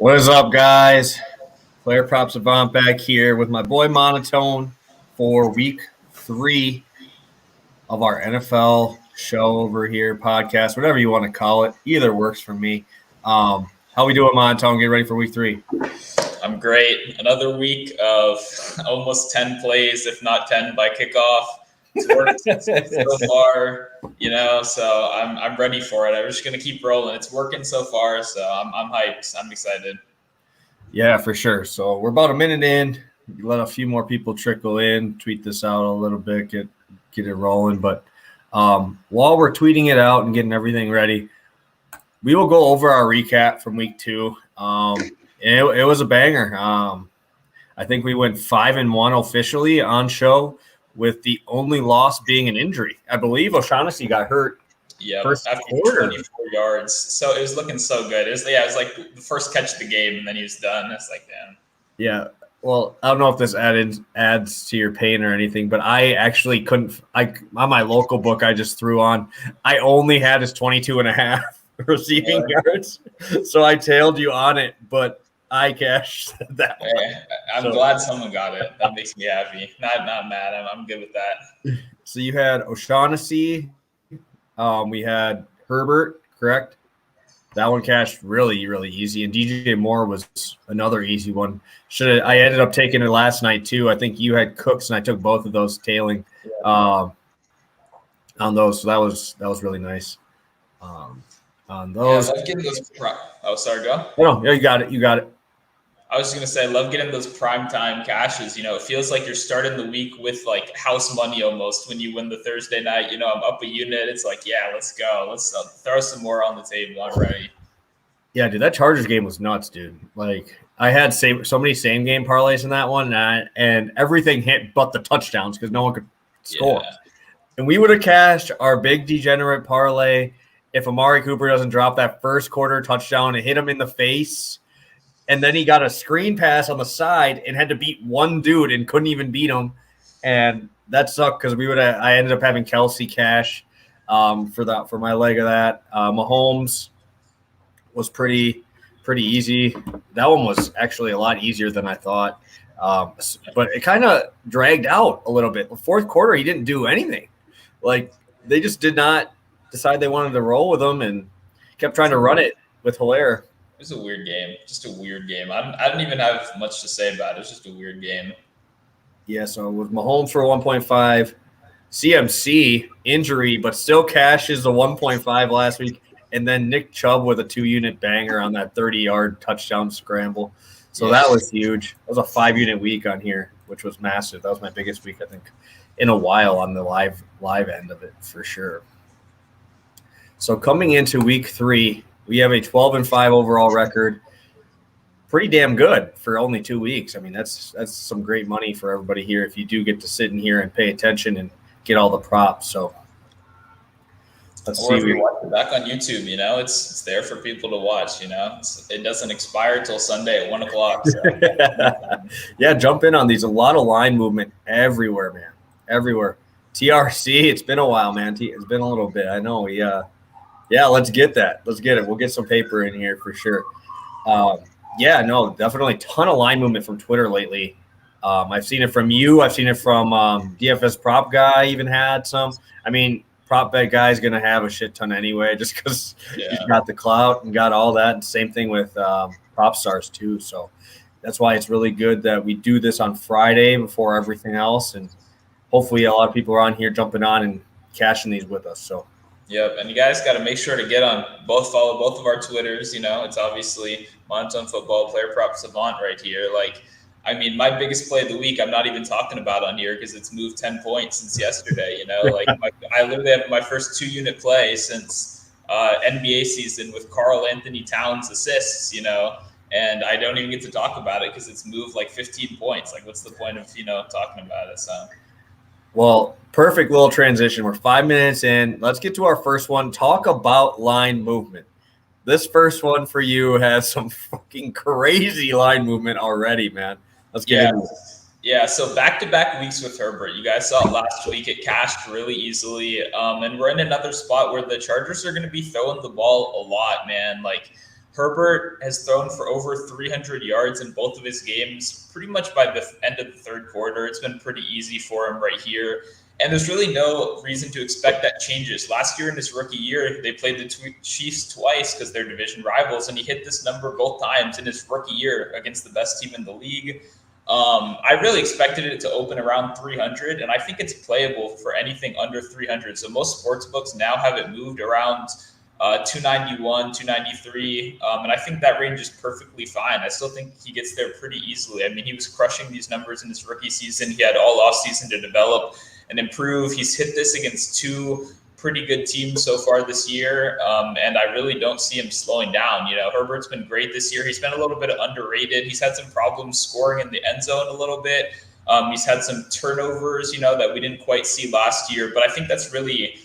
What is up, guys? Player Prop Savant back here with my boy Monotone for week 3 of our NFL show over here, podcast, whatever you want to call it. Either works for me. How we doing, Monotone? Get ready for week 3. I'm great. Another week of almost 10 plays, if not 10 by kickoff. It's worked so far, so I'm ready for it. I'm just going to keep rolling. It's working so far, so I'm hyped. I'm excited. Yeah, for sure. So we're about a minute in. Let a few more people trickle in, tweet this out a little bit, get it rolling. But while we're tweeting it out and getting everything ready, we will go over our recap from week 2. It was a banger. I think we went 5-1 officially on show, with the only loss being an injury. I believe O'Shaughnessy got hurt. Yeah, after 24 yards. So it was looking so good. It was like the first catch of the game, and then he was done. It's like, damn. Yeah. Well, I don't know if this adds to your pain or anything, but I actually couldn't. On my local book I just threw on, I only had his 22.5 receiving yards. So I tailed you on it, but I cashed that one. I'm glad someone got it. That makes me happy. Not mad. I'm good with that. So you had O'Shaughnessy. We had Herbert, correct? That one cashed really, really easy. And DJ Moore was another easy one. I ended up taking it last night too. I think you had Cooks, and I took both of those tailing on those. So that was really nice. On those. Yeah, I love getting those. Oh, sorry, go. No, you got it. You got it. I was just going to say, I love getting those primetime cashes. It feels like you're starting the week with like house money almost when you win the Thursday night. I'm up a unit. It's like, yeah, let's go. Let's throw some more on the table. I'm ready. Yeah, dude, that Chargers game was nuts, dude. Like, I had so many same game parlays in that one, and everything hit but the touchdowns because no one could score. Yeah. And we would have cashed our big degenerate parlay if Amari Cooper doesn't drop that first quarter touchdown and hit him in the face. And then he got a screen pass on the side and had to beat one dude and couldn't even beat him. And that sucked because I ended up having Kelsey cash for my leg of that. Mahomes was pretty easy. That one was actually a lot easier than I thought. But it kind of dragged out a little bit. The fourth quarter, he didn't do anything. Like, they just did not decide they wanted to roll with him and kept trying to run it with Hilaire. It was a weird game. Just a weird game. I don't even have much to say about it. It's just a weird game. Yeah, so with Mahomes for 1.5, CMC injury, but still cashes the 1.5 last week, and then Nick Chubb with a 2-unit banger on that 30-yard touchdown scramble. So That was huge. That was a 5-unit week on here, which was massive. That was my biggest week, I think, in a while on the live end of it for sure. So coming into week 3, we have a 12-5 overall record. Pretty damn good for only 2 weeks. I mean, that's some great money for everybody here if you do get to sit in here and pay attention and get all the props. So let's see. If you watch it back on YouTube, it's there for people to watch. It doesn't expire till Sunday at 1:00. So. Yeah, jump in on these. A lot of line movement everywhere, man. Everywhere. TRC, it's been a while, man. It's been a little bit. I know. Yeah, let's get that. Let's get it. We'll get some paper in here for sure. Definitely a ton of line movement from Twitter lately. I've seen it from you. I've seen it from DFS Prop Guy even had some. I mean, Prop Bet Guy is going to have a shit ton anyway just because he's got the clout and got all that. And same thing with Prop Stars too. So that's why it's really good that we do this on Friday before everything else. And hopefully a lot of people are on here jumping on and cashing these with us. So. Yep, and you guys got to make sure to follow both of our Twitters. It's obviously Monotone Football, Player Prop Savant right here. My biggest play of the week, I'm not even talking about on here because it's moved 10 points since yesterday. I literally have my first 2-unit play since NBA season with Karl Anthony Towns assists. And I don't even get to talk about it because it's moved like 15 points. Like, what's the point of talking about it? So. Well, perfect little transition. We're 5 minutes in. Let's get to our first one. Talk about line movement. This first one for you has some fucking crazy line movement already, man. Let's get into it. Yeah, so back-to-back weeks with Herbert. You guys saw it last week. It cashed really easily. And we're in another spot where the Chargers are going to be throwing the ball a lot, man. Like, Herbert has thrown for over 300 yards in both of his games pretty much by the end of the third quarter. It's been pretty easy for him right here. And there's really no reason to expect that changes. Last year in his rookie year, they played the Chiefs twice because they're division rivals, and he hit this number both times in his rookie year against the best team in the league. I really expected it to open around 300, and I think it's playable for anything under 300. So most sports books now have it moved around 291, 293, and I think that range is perfectly fine. I still think he gets there pretty easily. I mean, he was crushing these numbers in his rookie season. He had all offseason to develop and improve. He's hit this against two pretty good teams so far this year, and I really don't see him slowing down. You know, Herbert's been great this year. He's been a little bit underrated. He's had some problems scoring in the end zone a little bit. He's had some turnovers, you know, that we didn't quite see last year, but I think that's really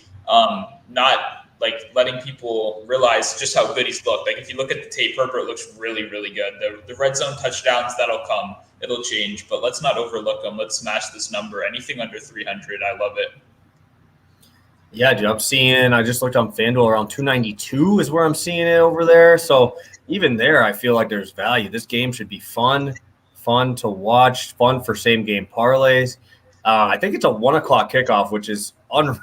not like letting people realize just how good he's looked. Like if you look at the tape, Herbert looks really, really good. The red zone touchdowns, that'll come. It'll change, but let's not overlook them. Let's smash this number. Anything under 300, I love it. Yeah, dude, I just looked on FanDuel, around 292 is where I'm seeing it over there. So even there, I feel like there's value. This game should be fun to watch, fun for same game parlays. I think it's a 1 o'clock kickoff, which is unreal.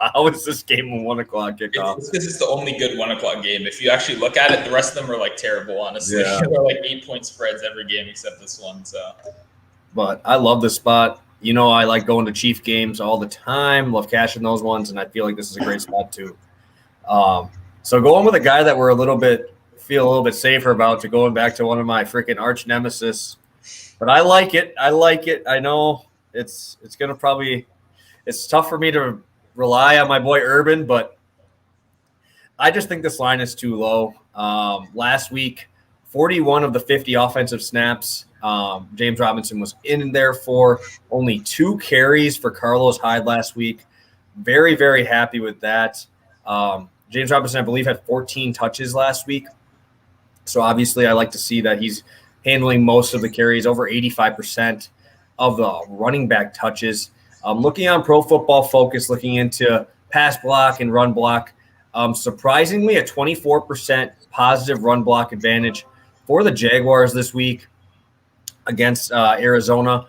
How is this game a 1 o'clock kickoff? It's because it's the only good 1 o'clock game. If you actually look at it, the rest of them are like terrible, honestly. Yeah. They're like 8-point spreads every game except this one. So, but I love this spot. You know, I like going to Chief games all the time. Love cashing those ones, and I feel like this is a great spot too. So going with a guy that we're feel a little bit safer about, to going back to one of my freaking arch nemesis. But I like it. I know it's gonna probably it's tough for me to rely on my boy Urban, but I just think this line is too low. Last week, 41 of the 50 offensive snaps, James Robinson was in there for only 2 carries for Carlos Hyde last week. Very, very happy with that. James Robinson, I believe, had 14 touches last week. So obviously I like to see that he's handling most of the carries, over 85% of the running back touches. Looking on Pro Football Focus, looking into pass block and run block, surprisingly a 24% positive run block advantage for the Jaguars this week against Arizona.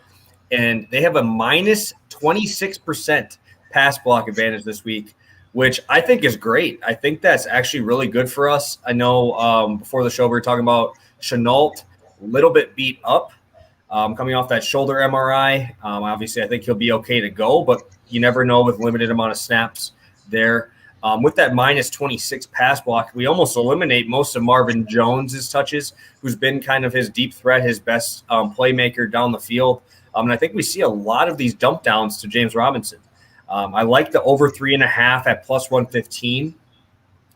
And they have a minus 26% pass block advantage this week, which I think is great. I think that's actually really good for us. I know before the show we were talking about Chenault, a little bit beat up. Coming off that shoulder MRI. Obviously, I think he'll be okay to go, but you never know with limited amount of snaps there. With that minus 26 pass block, we almost eliminate most of Marvin Jones's touches, who's been kind of his deep threat, his best playmaker down the field. And I think we see a lot of these dump downs to James Robinson. I like the over 3.5 at plus 115,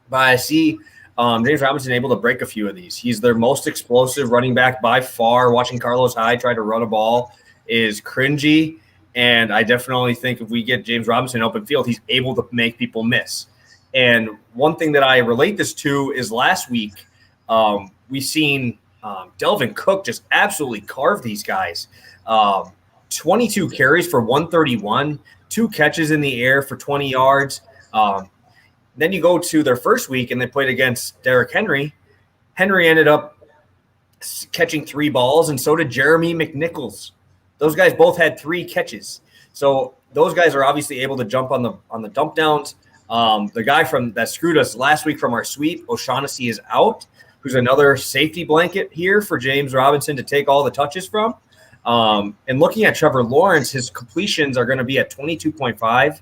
but I see James Robinson able to break a few of these. He's their most explosive running back by far. Watching Carlos Hyde try to run a ball is cringy, and I definitely think if we get James Robinson open field, he's able to make people miss. And one thing that I relate this to is last week we seen Delvin Cook just absolutely carve these guys. 22 carries for 131, 2 catches in the air for 20 yards. Then you go to their first week and they played against Derrick Henry. Henry ended up catching 3 balls, and so did Jeremy McNichols. Those guys both had 3 catches. So those guys are obviously able to jump on the dump downs. The guy that screwed us last week from our sweep, O'Shaughnessy, is out, who's another safety blanket here for James Robinson to take all the touches from. And looking at Trevor Lawrence, his completions are going to be at 22.5.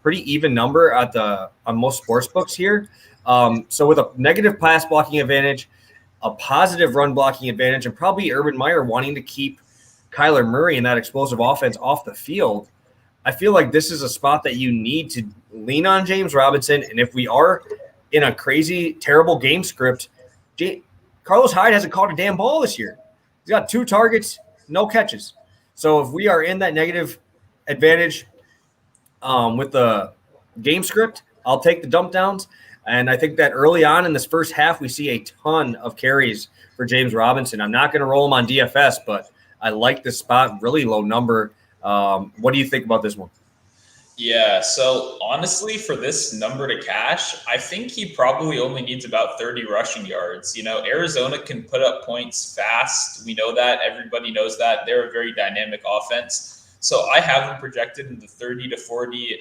Pretty even number on most sports books here. So with a negative pass blocking advantage, a positive run blocking advantage, and probably Urban Meyer wanting to keep Kyler Murray in that explosive offense off the field, I feel like this is a spot that you need to lean on James Robinson. And if we are in a crazy, terrible game script, Carlos Hyde hasn't caught a damn ball this year. He's got 2 targets, no catches. So if we are in that negative advantage with the game script, I'll take the dump downs. And I think that early on in this first half, we see a ton of carries for James Robinson. I'm not going to roll him on DFS, but I like this spot, really low number. What do you think about this one? Yeah, so honestly, for this number to cash, I think he probably only needs about 30 rushing yards. Arizona can put up points fast. We know that. Everybody knows that. They're a very dynamic offense. So I have him projected in the 30 to 40,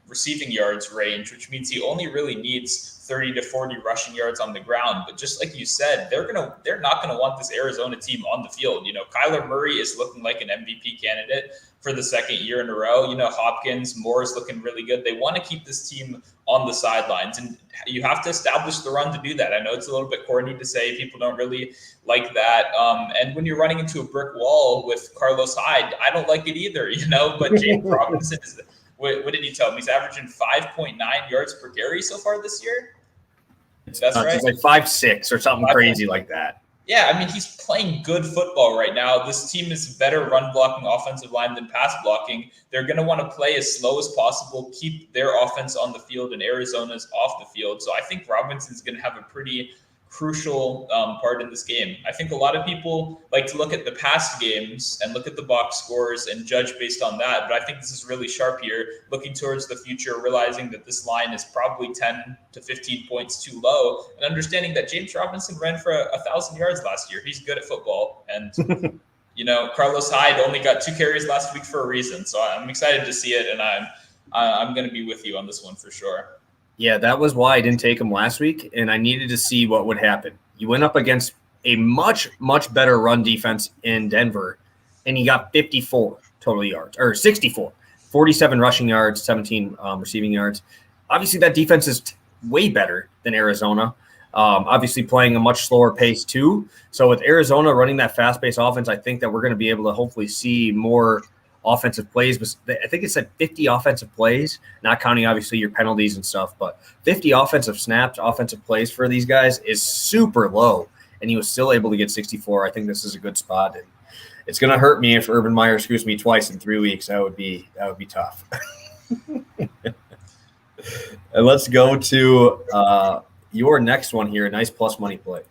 receiving yards range, which means he only really needs 30 to 40 rushing yards on the ground. But just like you said, they're not gonna want this Arizona team on the field. Kyler Murray is looking like an MVP candidate for the second year in a row. Hopkins, Moore is looking really good. They want to keep this team on the sidelines, and you have to establish the run to do that. I know it's a little bit corny to say, people don't really like that. And when you're running into a brick wall with Carlos Hyde, I don't like it either, but James Robinson is, what did he tell me? He's averaging 5.9 yards per carry so far this year. That's right. It's like 5.6 or something crazy like that. Yeah, I mean, he's playing good football right now. This team is better run blocking offensive line than pass blocking. They're going to want to play as slow as possible, keep their offense on the field and Arizona's off the field. So I think Robinson's going to have a pretty crucial part in this game. I think a lot of people like to look at the past games and look at the box scores and judge based on that. But I think this is really sharp here, looking towards the future, realizing that this line is probably 10 to 15 points too low, and understanding that James Robinson ran for 1,000 yards last year. He's good at football. And, Carlos Hyde only got 2 carries last week for a reason. So I'm excited to see it. And I'm going to be with you on this one for sure. Yeah, that was why I didn't take him last week, and I needed to see what would happen. You went up against a much, much better run defense in Denver, and he got 54 total yards, or 64, 47 rushing yards, 17 receiving yards. Obviously, that defense is way better than Arizona, obviously playing a much slower pace too. So with Arizona running that fast-paced offense, I think that we're going to be able to hopefully see more offensive plays. But I think it said 50 offensive plays, not counting obviously your penalties and stuff, but 50 offensive snaps, offensive plays for these guys is super low, and he was still able to get 64. I think this is a good spot, and it's going to hurt me if Urban Meyer screws me twice in 3 weeks. That would be tough. And let's go to your next one here, a nice plus money play.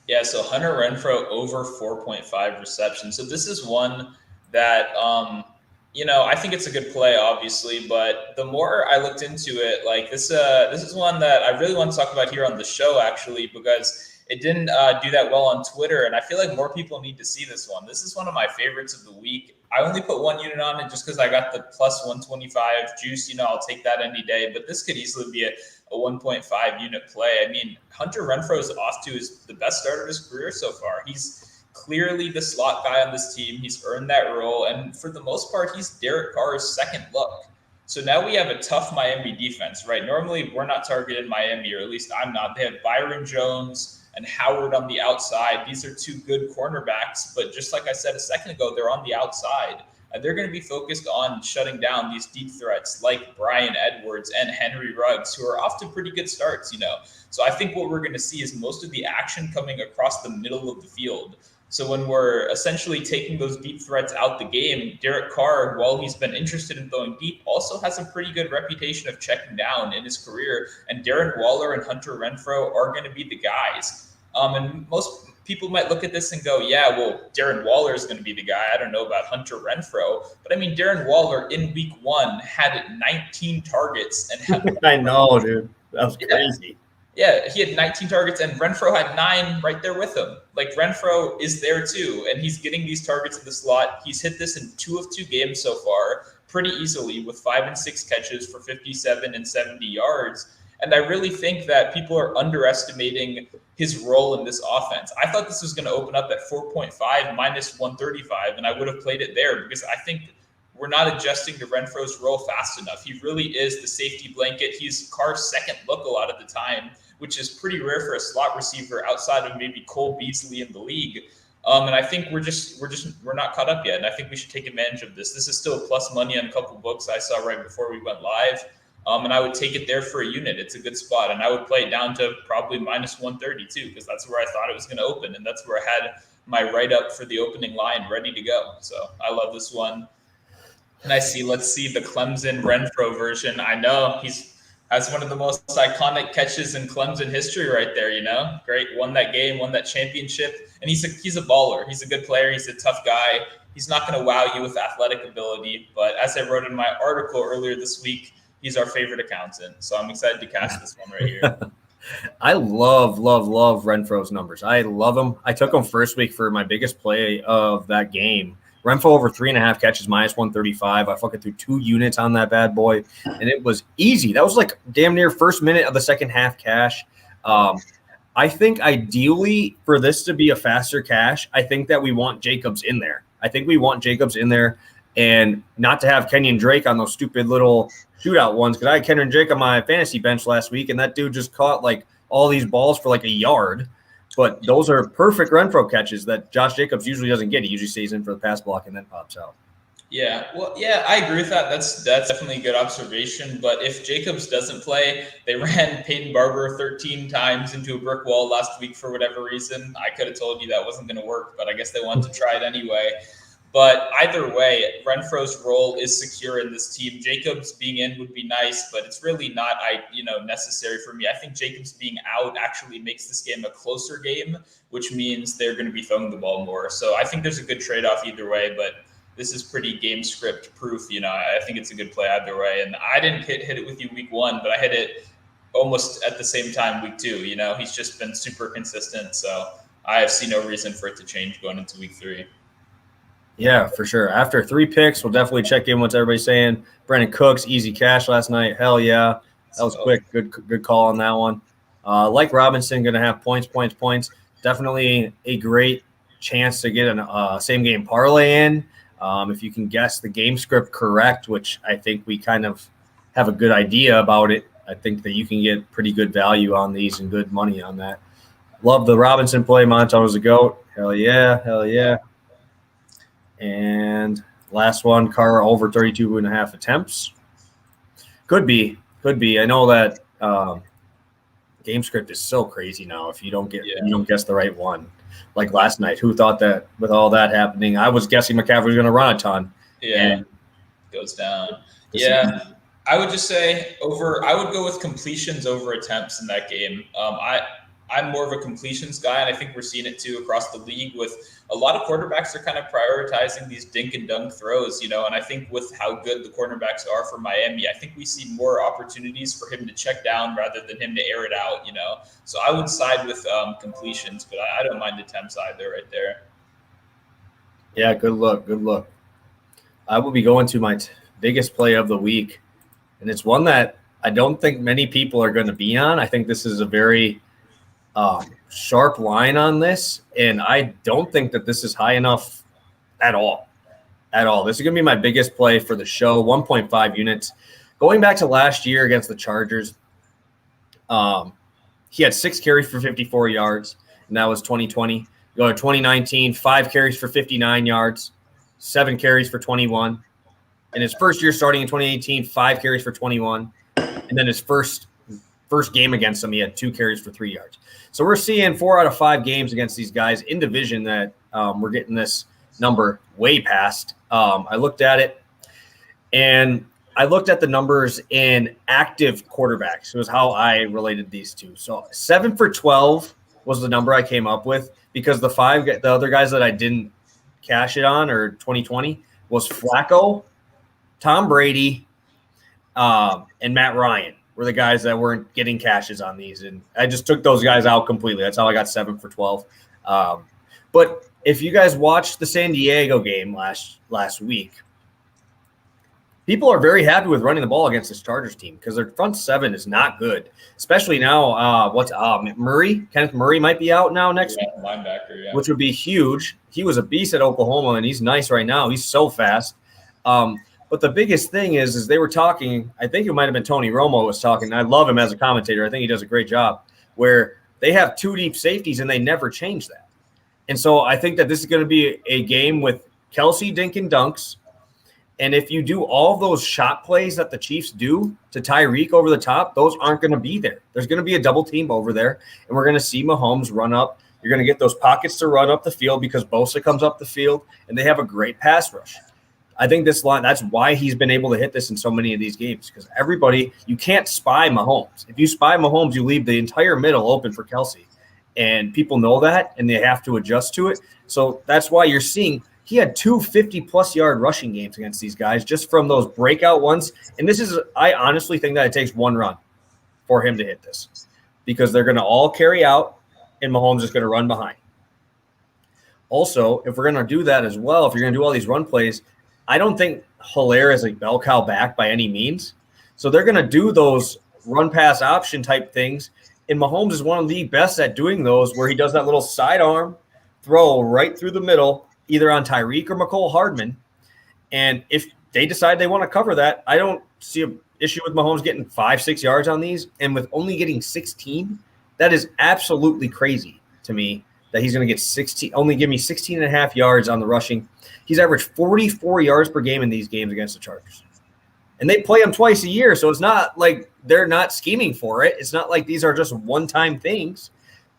Yeah, so Hunter Renfro over 4.5 receptions. So this is one that, I think it's a good play, obviously, but the more I looked into it, like this is one that I really want to talk about here on the show, actually, because it didn't do that well on Twitter, and I feel like more people need to see this one. This is one of my favorites of the week. I only put 1 unit on it just because I got the plus 125 juice. I'll take that any day, but this could easily be a 1.5 unit play. I mean, Hunter Renfro is off to the best start of his career so far. He's clearly the slot guy on this team. He's earned that role. And for the most part, he's Derek Carr's second look. So now we have a tough Miami defense, right? Normally, we're not targeting Miami, or at least I'm not. They have Byron Jones and Howard on the outside. These are 2 good cornerbacks. But just like I said a second ago, they're on the outside. And they're going to be focused on shutting down these deep threats like Brian Edwards and Henry Ruggs, who are off to pretty good starts, So I think what we're going to see is most of the action coming across the middle of the field. So when we're essentially taking those deep threats out the game, Derek Carr, while he's been interested in throwing deep, also has a pretty good reputation of checking down in his career. And Darren Waller and Hunter Renfro are going to be the guys. And most people might look at this and go, yeah, well, Darren Waller is going to be the guy. I don't know about Hunter Renfro. But I mean, Darren Waller in week 1 had 19 targets. And I know, dude. That was crazy. Yeah, he had 19 targets, and Renfro had 9 right there with him. Like, Renfro is there too, and he's getting these targets in the slot. He's hit this in 2 of 2 games so far pretty easily with 5 and 6 catches for 57 and 70 yards. And I really think that people are underestimating his role in this offense. I thought this was going to open up at 4.5 minus 135, and I would have played it there because I think we're not adjusting to Renfro's role fast enough. He really is the safety blanket. He's Carr's second look a lot of the time, which is pretty rare for a slot receiver outside of maybe Cole Beasley in the league. And I think we're not caught up yet. And I think we should take advantage of this. This is still plus money on a couple books I saw right before we went live. And I would take it there for a unit. It's a good spot. And I would play it down to probably minus 132 because that's where I thought it was going to open. And that's where I had my write-up for the opening line ready to go. So I love this one. And let's see the Clemson Renfro version. I know he's has one of the most iconic catches in Clemson history right there, Great, won that game, won that championship. And he's a baller. He's a good player. He's a tough guy. He's not going to wow you with athletic ability. But as I wrote in my article earlier this week, he's our favorite accountant. So I'm excited to cast this one right here. I love Renfro's numbers. I love him. I took him first week for my biggest play of that game. Renfro over 3.5 catches, minus 135. I fucking threw 2 units on that bad boy, and it was easy. That was like damn near first minute of the second half cash. I think ideally for this to be a faster cash, I think that we want Jacobs in there. And not to have Kenyon Drake on those stupid little shootout ones, because I had Kenyon Drake on my fantasy bench last week, and that dude just caught like all these balls for like a yard. But those are perfect Renfro catches that Josh Jacobs usually doesn't get. He usually stays in for the pass block and then pops out. Yeah, well, yeah, I agree with that. That's definitely a good observation. But if Jacobs doesn't play, they ran Peyton Barber 13 times into a brick wall last week for whatever reason. I could have told you that wasn't going to work, but I guess they wanted to try it anyway. But either way, Renfro's role is secure in this team. Jacobs being in would be nice, but it's really not necessary for me. I think Jacobs being out actually makes this game a closer game, which means they're going to be throwing the ball more. So I think there's a good trade-off either way, but this is pretty game script proof. I think it's a good play either way. And I didn't hit it with you week 1, but I hit it almost at the same time week 2. He's just been super consistent. So I see no reason for it to change going into week 3. Yeah, for sure. After 3 picks, we'll definitely check in what's everybody saying. Brandon Cooks, easy cash last night. Hell yeah. That was quick. Good call on that one. Like Robinson, going to have points. Definitely a great chance to get a same-game parlay in. If you can guess the game script correct, which I think we kind of have a good idea about it, I think that you can get pretty good value on these and good money on that. Love the Robinson play. Monotone a GOAT. Hell yeah. And last one, Carr over 32.5 attempts. Could be. I know that game script is so crazy now. If you don't guess the right one, like last night, who thought that with all that happening? I was guessing McCaffrey was going to run a ton. Yeah, and goes down. Yeah, I would just say I would go with completions over attempts in that game. I'm more of a completions guy, and I think we're seeing it too across the league with a lot of quarterbacks are kind of prioritizing these dink and dunk throws, and I think with how good the cornerbacks are for Miami, I think we see more opportunities for him to check down rather than him to air it out, So I would side with completions, but I don't mind attempts either right there. Yeah, good look. I will be going to my biggest play of the week, and it's one that I don't think many people are going to be on. I think this is a very sharp line on this, and I don't think that this is high enough at all. This is going to be my biggest play for the show, 1.5 units. Going back to last year against the Chargers, he had 6 carries for 54 yards, and that was 2020. Go to 2019, 5 carries for 59 yards, 7 carries for 21. In his first year starting in 2018, 5 carries for 21. And then his first game against them, he had 2 carries for 3 yards. So we're seeing 4 out of 5 games against these guys in division that we're getting this number way past. I looked at it, and I looked at the numbers in active quarterbacks. It was how I related these two. So 7 for 12 was the number I came up with because the other guys that I didn't cash it on or 2020 was Flacco, Tom Brady, and Matt Ryan. Were the guys that weren't getting cashes on these. And I just took those guys out completely. That's how I got 7 for 12. But if you guys watched the San Diego game last week, people are very happy with running the ball against this Chargers team because their front 7 is not good, especially now. Kenneth Murray might be out now next week, linebacker, which would be huge. He was a beast at Oklahoma, and he's nice right now. He's so fast. But the biggest thing is they were talking, I think it might have been Tony Romo was talking. I love him as a commentator. I think he does a great job, where they have 2 deep safeties and they never change that. And so I think that this is going to be a game with Kelsey, dink, and dunks. And if you do all of those shot plays that the Chiefs do to Tyreek over the top, those aren't going to be there. There's going to be a double team over there, and we're going to see Mahomes run up. You're going to get those pockets to run up the field because Bosa comes up the field, and they have a great pass rush. I think this line, that's why he's been able to hit this in so many of these games, because you can't spy Mahomes. If you spy Mahomes, you leave the entire middle open for Kelsey. And people know that, and they have to adjust to it. So that's why you're seeing he had 2 50-plus yard rushing games against these guys just from those breakout ones. And I honestly think that it takes one run for him to hit this, because they're going to all carry out, and Mahomes is going to run behind. Also, if we're going to do that as well, if you're going to do all these run plays, I don't think Hilaire is a bell cow back by any means. So they're going to do those run pass option type things. And Mahomes is one of the best at doing those, where he does that little sidearm throw right through the middle, either on Tyreek or McCole Hardman. And if they decide they want to cover that, I don't see an issue with Mahomes getting 5-6 yards on these. And with only getting 16, that is absolutely crazy to me that he's going to get 16, only give me 16 and a half yards on the rushing. He's averaged 44 yards per game in these games against the Chargers. And they play him twice a year, so it's not like they're not scheming for it. It's not like these are just one-time things.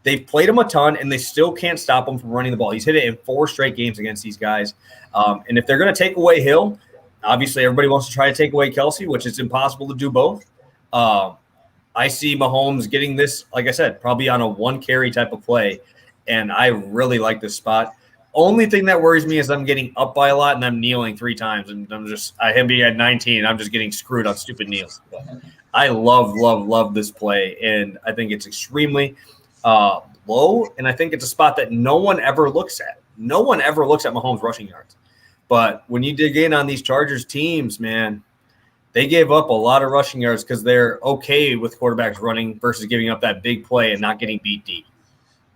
They've played him a ton, and they still can't stop him from running the ball. He's hit it in 4 straight games against these guys. And if they're going to take away Hill, obviously everybody wants to try to take away Kelsey, which is impossible to do both. I see Mahomes getting this, like I said, probably on a 1-carry type of play, and I really like this spot. Only thing that worries me is I'm getting up by a lot and I'm kneeling 3 times, and him being at 19, I'm just getting screwed on stupid kneels. I love this play, and I think it's extremely low, and I think it's a spot that no one ever looks at. No one ever looks at Mahomes' rushing yards. But when you dig in on these Chargers teams, man, they gave up a lot of rushing yards because they're okay with quarterbacks running versus giving up that big play and not getting beat deep.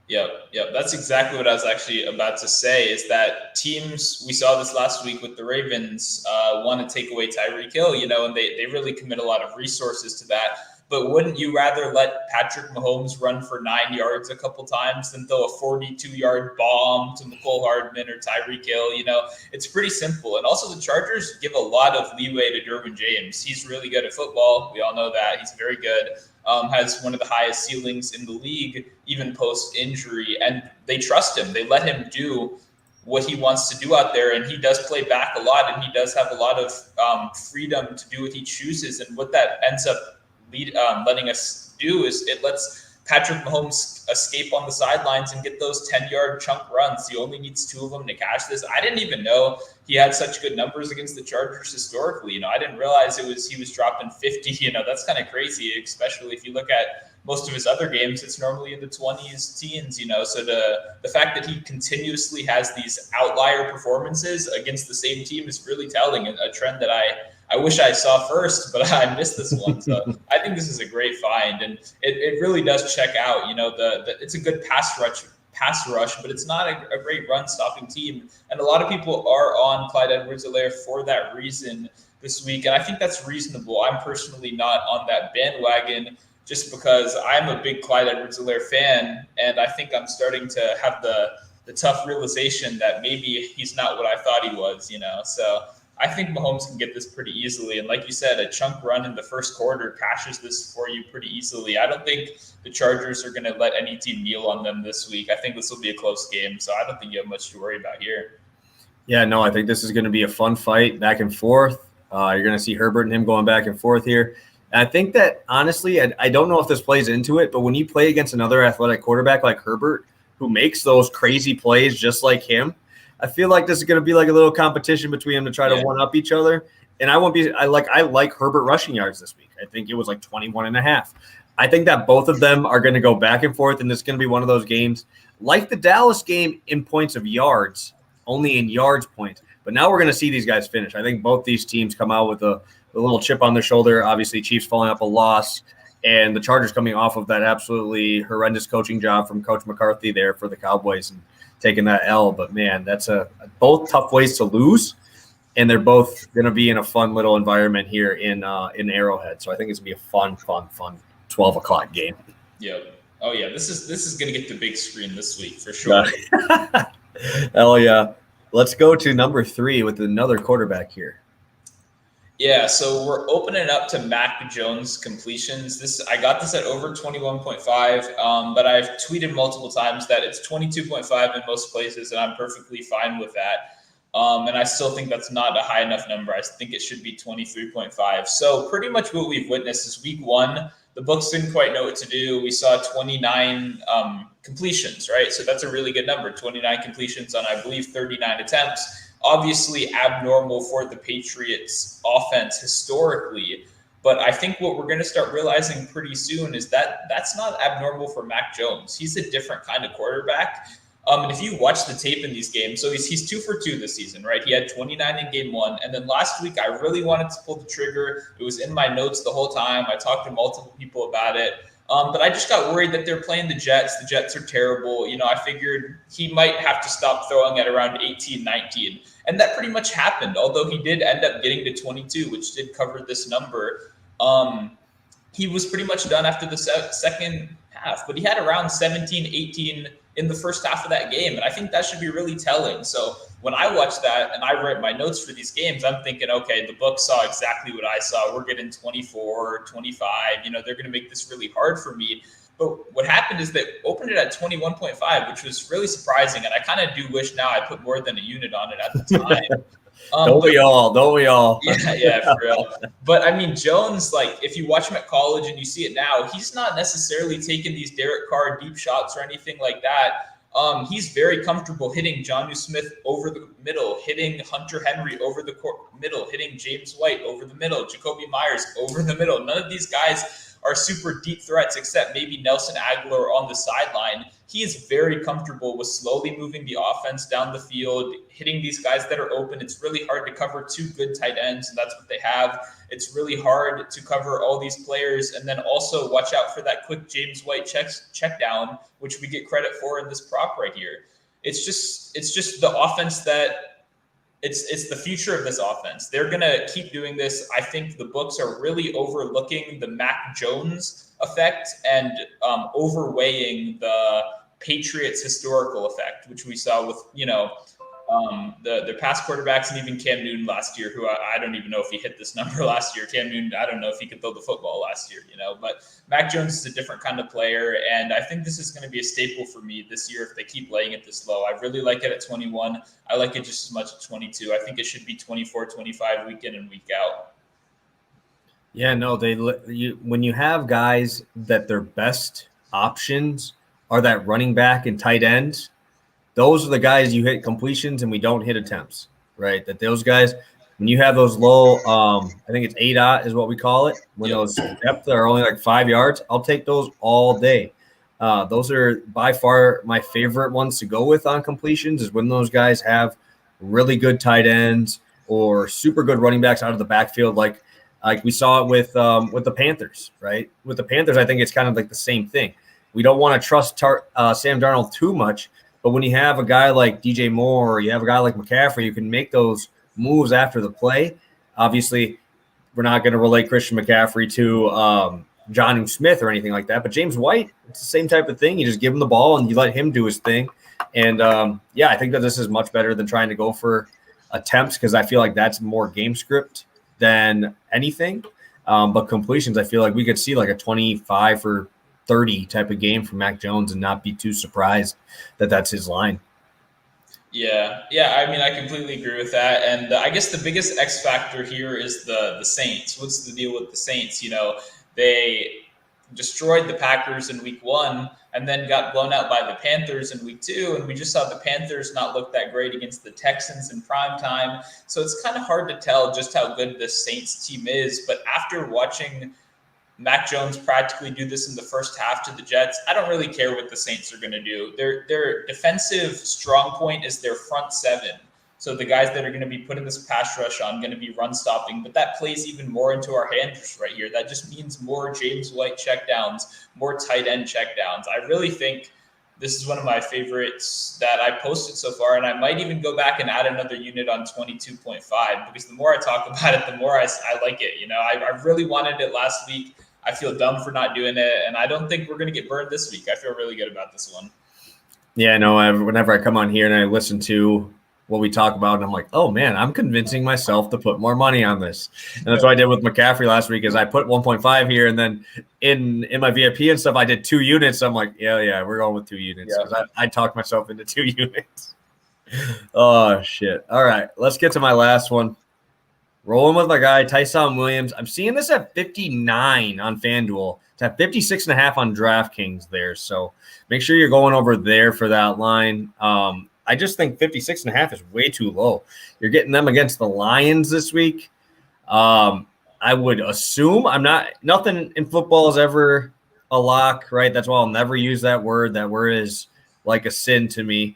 Yep. That's exactly what I was actually about to say, is that teams, we saw this last week with the Ravens, want to take away Tyreek Hill, and they really commit a lot of resources to that. But wouldn't you rather let Patrick Mahomes run for 9 yards a couple times than throw a 42-yard bomb to McCole Hardman or Tyreek Hill? It's pretty simple. And also the Chargers give a lot of leeway to Derwin James. He's really good at football. We all know that. He's very good. Has one of the highest ceilings in the league, even post-injury. And they trust him. They let him do what he wants to do out there. And he does play back a lot, and he does have a lot of freedom to do what he chooses. And what that ends up letting us do is it lets Patrick Mahomes escape on the sidelines and get those 10-yard chunk runs. He only needs 2 of them to catch this. I didn't even know he had such good numbers against the Chargers historically. I didn't realize he was dropping 50. That's kind of crazy, especially if you look at most of his other games. It's normally in the 20s, teens. So the fact that he continuously has these outlier performances against the same team is really telling, a trend that I wish I saw first, but I missed this one. So I think this is a great find, and it really does check out. It's a good pass rush, but it's not a great run-stopping team. And a lot of people are on Clyde Edwards-Helaire for that reason this week, and I think that's reasonable. I'm personally not on that bandwagon just because I'm a big Clyde Edwards-Helaire fan, and I think I'm starting to have the tough realization that maybe he's not what I thought he was, So I think Mahomes can get this pretty easily. And like you said, a chunk run in the first quarter cashes this for you pretty easily. I don't think the Chargers are going to let any team kneel on them this week. I think this will be a close game, so I don't think you have much to worry about here. Yeah, no, I think this is going to be a fun fight back and forth. You're going to see Herbert and him going back and forth here. And I think that, honestly, I don't know if this plays into it, but when you play against another athletic quarterback like Herbert, who makes those crazy plays just like him, I feel like this is going to be like a little competition between them to try to one-up each other. And I like Herbert rushing yards this week. I think it was like 21.5. I think that both of them are going to go back and forth, and it's going to be one of those games like the Dallas game in points of yards, only in yards points. But now we're going to see these guys finish. I think both these teams come out with a little chip on their shoulder. Obviously, Chiefs following up a loss, and the Chargers coming off of that absolutely horrendous coaching job from Coach McCarthy there for the Cowboys and taking that L. But, man, that's both tough ways to lose, and they're both going to be in a fun little environment here in Arrowhead. So I think it's going to be a fun 12 o'clock game. Yeah. Oh, yeah. This is going to get the big screen this week for sure. Hell yeah. Let's go to number 3 with another quarterback here. Yeah, so we're opening up to Mac Jones completions. I got this at over 21.5, but I've tweeted multiple times that it's 22.5 in most places, and I'm perfectly fine with that. And I still think that's not a high enough number. I think it should be 23.5. So pretty much what we've witnessed is week one, the books didn't quite know what to do. We saw 29 completions, right? So that's a really good number, 29 completions on, I believe, 39 attempts. Obviously abnormal for the Patriots offense historically. But I think what we're going to start realizing pretty soon is that that's not abnormal for Mac Jones. He's a different kind of quarterback. And if you watch the tape in these games, so he's 2 for 2 this season, right? He had 29 in game one. And then last week, I really wanted to pull the trigger. It was in my notes the whole time. I talked to multiple people about it. But I just got worried that they're playing the Jets. The Jets are terrible. I figured he might have to stop throwing at around 18, 19. And that pretty much happened, although he did end up getting to 22, which did cover this number. He was pretty much done after the second half, but he had around 17, 18 in the first half of that game. And I think that should be really telling. So when I watch that and I write my notes for these games, I'm thinking, okay, the book saw exactly what I saw. We're getting 24, 25. They're going to make this really hard for me. But what happened is they opened it at 21.5, which was really surprising. And I kind of do wish now I put more than a unit on it at the time. Don't we all? Yeah, for real. But I mean, Jones, like if you watch him at college and you see it now, he's not necessarily taking these Derek Carr deep shots or anything like that. He's very comfortable hitting Jonnu Smith over the middle, hitting Hunter Henry over the middle, hitting James White over the middle, Jacoby Myers over the middle. None of these guys are super deep threats except maybe Nelson Aguilar on the sideline. He is very comfortable with slowly moving the offense down the field, hitting these guys that are open. It's really hard to cover two good tight ends, and that's what they have. It's really hard to cover all these players, and then also watch out for that quick James White check down, which we get credit for in this prop right here. It's just the offense that it's the future of this offense. They're going to keep doing this. I think the books are really overlooking the Mac Jones effect and overweighing the Patriots historical effect, which we saw with, the past quarterbacks and even Cam Newton last year, who I don't even know if he hit this number last year. Cam Newton, I don't know if he could throw the football last year, but Mac Jones is a different kind of player. And I think this is going to be a staple for me this year if they keep laying it this low. I really like it at 21. I like it just as much at 22. I think it should be 24, 25 week in and week out. Yeah, no, when you have guys that their best options are that running back and tight end, those are the guys you hit completions and we don't hit attempts, right? That those guys, when you have those low, I think it's ADOT is what we call it, when those depth are only like 5 yards, I'll take those all day. Those are by far my favorite ones to go with on completions is when those guys have really good tight ends or super good running backs out of the backfield, like we saw it with the Panthers, right? With the Panthers, I think it's kind of like the same thing. We don't want to trust Sam Darnold too much, but when you have a guy like DJ Moore or you have a guy like McCaffrey, you can make those moves after the play. Obviously, we're not going to relate Christian McCaffrey to Jonnu Smith or anything like that, but James White, it's the same type of thing. You just give him the ball and you let him do his thing. And, I think that this is much better than trying to go for attempts because I feel like that's more game script than anything. But completions, I feel like we could see like a 25 or 30 type of game from Mac Jones and not be too surprised that that's his line. Yeah. I mean, I completely agree with that. And I guess the biggest X factor here is the Saints. What's the deal with the Saints? They destroyed the Packers in week one and then got blown out by the Panthers in week two. And we just saw the Panthers not look that great against the Texans in prime time. So it's kind of hard to tell just how good this Saints team is. But after watching Mac Jones practically do this in the first half to the Jets, I don't really care what the Saints are going to do. Their defensive strong point is their front seven. So the guys that are going to be putting this pass rush on going to be run stopping, but that plays even more into our hands right here. That just means more James White checkdowns, more tight end checkdowns. I really think this is one of my favorites that I posted so far, and I might even go back and add another unit on 22.5 because the more I talk about it, the more I like it. I really wanted it last week. I feel dumb for not doing it, and I don't think we're going to get burned this week. I feel really good about this one. Yeah, no, whenever I come on here and I listen to what we talk about, and I'm like, oh man, I'm convincing myself to put more money on this. And that's what I did with McCaffrey last week is I put 1.5 here, and then in my VIP and stuff, I did 2 units. I'm like, yeah, we're going with 2 units because I talked myself into 2 units. Oh, shit. All right, let's get to my last one. Rolling with my guy, Tyson Williams. I'm seeing this at 59 on FanDuel. It's at 56.5 on DraftKings there. So make sure you're going over there for that line. I just think 56.5 is way too low. You're getting them against the Lions this week. I would assume nothing in football is ever a lock, right? That's why I'll never use that word. That word is like a sin to me.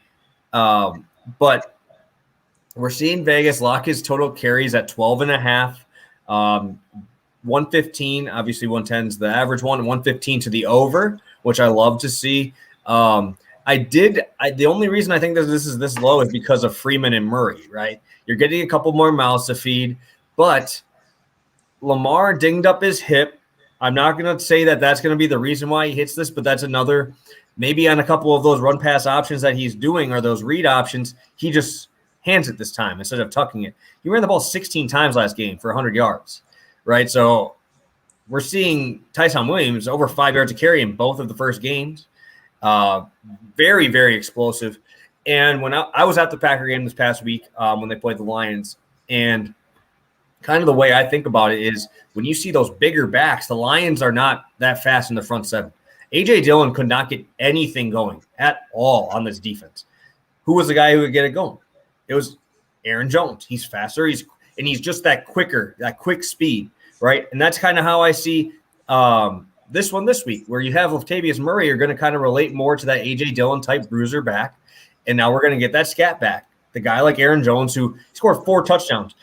But we're seeing Vegas lock his total carries at 12.5. 115, obviously 110 is the average one, and 115 to the over, which I love to see. The only reason I think that this is this low is because of Freeman and Murray, right? You're getting a couple more mouths to feed, but Lamar dinged up his hip. I'm not going to say that that's going to be the reason why he hits this, but that's another, maybe on a couple of those run pass options that he's doing or those read options, he just hands it this time instead of tucking it. He ran the ball 16 times last game for 100 yards, right? So we're seeing Tyson Williams over 5 yards a carry in both of the first games. Very, very explosive. And when I was at the Packer game this past week when they played the Lions, and kind of the way I think about it is when you see those bigger backs, the Lions are not that fast in the front seven. A.J. Dillon could not get anything going at all on this defense. Who was the guy who would get it going? It was Aaron Jones. He's faster. He's just that quick speed, right? And that's kind of how I see this one this week, where you have Latavius Murray are going to kind of relate more to that A.J. Dillon type bruiser back. And now we're going to get that scat back. The guy like Aaron Jones who scored 4 touchdowns.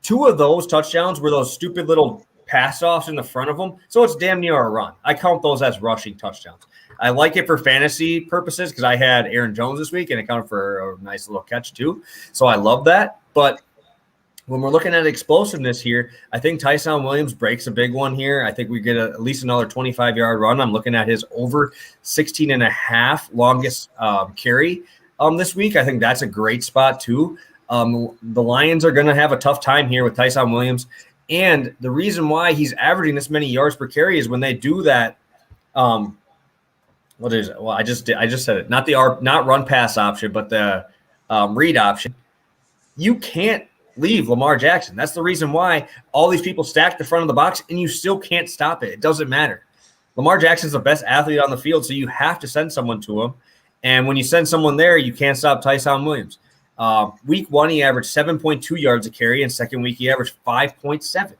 2 of those touchdowns were those stupid little pass-offs in the front of them. So it's damn near a run. I count those as rushing touchdowns. I like it for fantasy purposes because I had Aaron Jones this week and it counted for a nice little catch too. So I love that. But when we're looking at explosiveness here, I think Tyson Williams breaks a big one here. I think we get at least another 25-yard run. I'm looking at his over 16.5 longest carry this week. I think that's a great spot too. The Lions are going to have a tough time here with Tyson Williams. And the reason why he's averaging this many yards per carry is when they do that. What is it? Well, I just said it. Not run pass option, but the read option. You can't leave Lamar Jackson. That's the reason why all these people stack the front of the box, and you still can't stop it. It doesn't matter. Lamar Jackson's the best athlete on the field, so you have to send someone to him. And when you send someone there, you can't stop Tyson Williams. Week 1, he averaged 7.2 yards a carry, and second week he averaged 5.7.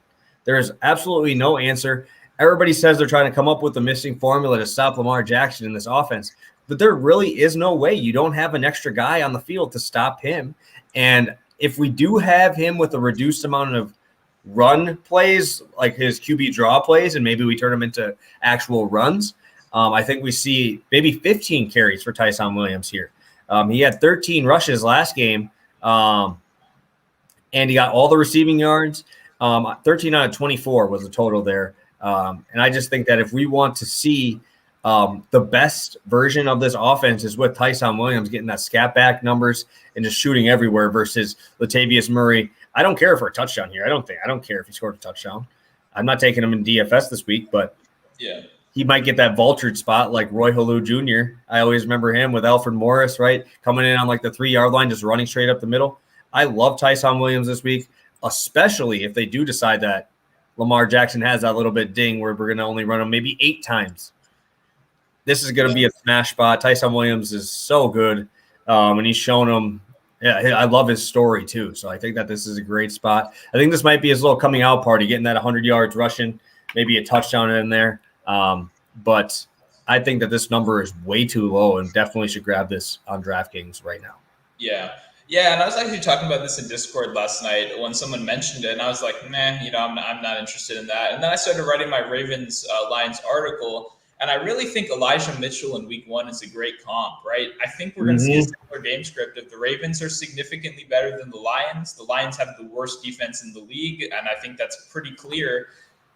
There's absolutely no answer. Everybody says they're trying to come up with a missing formula to stop Lamar Jackson in this offense, but there really is no way. You don't have an extra guy on the field to stop him. And if we do have him with a reduced amount of run plays, like his QB draw plays, and maybe we turn them into actual runs, I think we see maybe 15 carries for Tyson Williams here. He had 13 rushes last game, and he got all the receiving yards. 13 out of 24 was the total there. And I just think that if we want to see the best version of this offense is with Tyson Williams getting that scat back numbers and just shooting everywhere versus Latavius Murray. I don't care for a touchdown here. I don't care if he scored a touchdown. I'm not taking him in DFS this week, but yeah, he might get that vultured spot like Roy Halou Jr. I always remember him with Alfred Morris, right? Coming in on like the 3-yard line, just running straight up the middle. I love Tyson Williams this week, especially if they do decide that Lamar Jackson has that little bit ding where we're going to only run him maybe 8 times. This is going to be a smash spot. Tyson Williams is so good, and he's shown them. Yeah, I love his story too. So I think that this is a great spot. I think this might be his little coming out party, getting that 100 yards rushing, maybe a touchdown in there. But I think that this number is way too low and definitely should grab this on DraftKings right now. Yeah, and I was actually talking about this in Discord last night when someone mentioned it, and I was like, I'm not interested in that. And then I started writing my Ravens Lions article, and I really think Elijah Mitchell in week 1 is a great comp, right? I think we're going to see a similar game script. If the Ravens are significantly better than the Lions have the worst defense in the league, and I think that's pretty clear.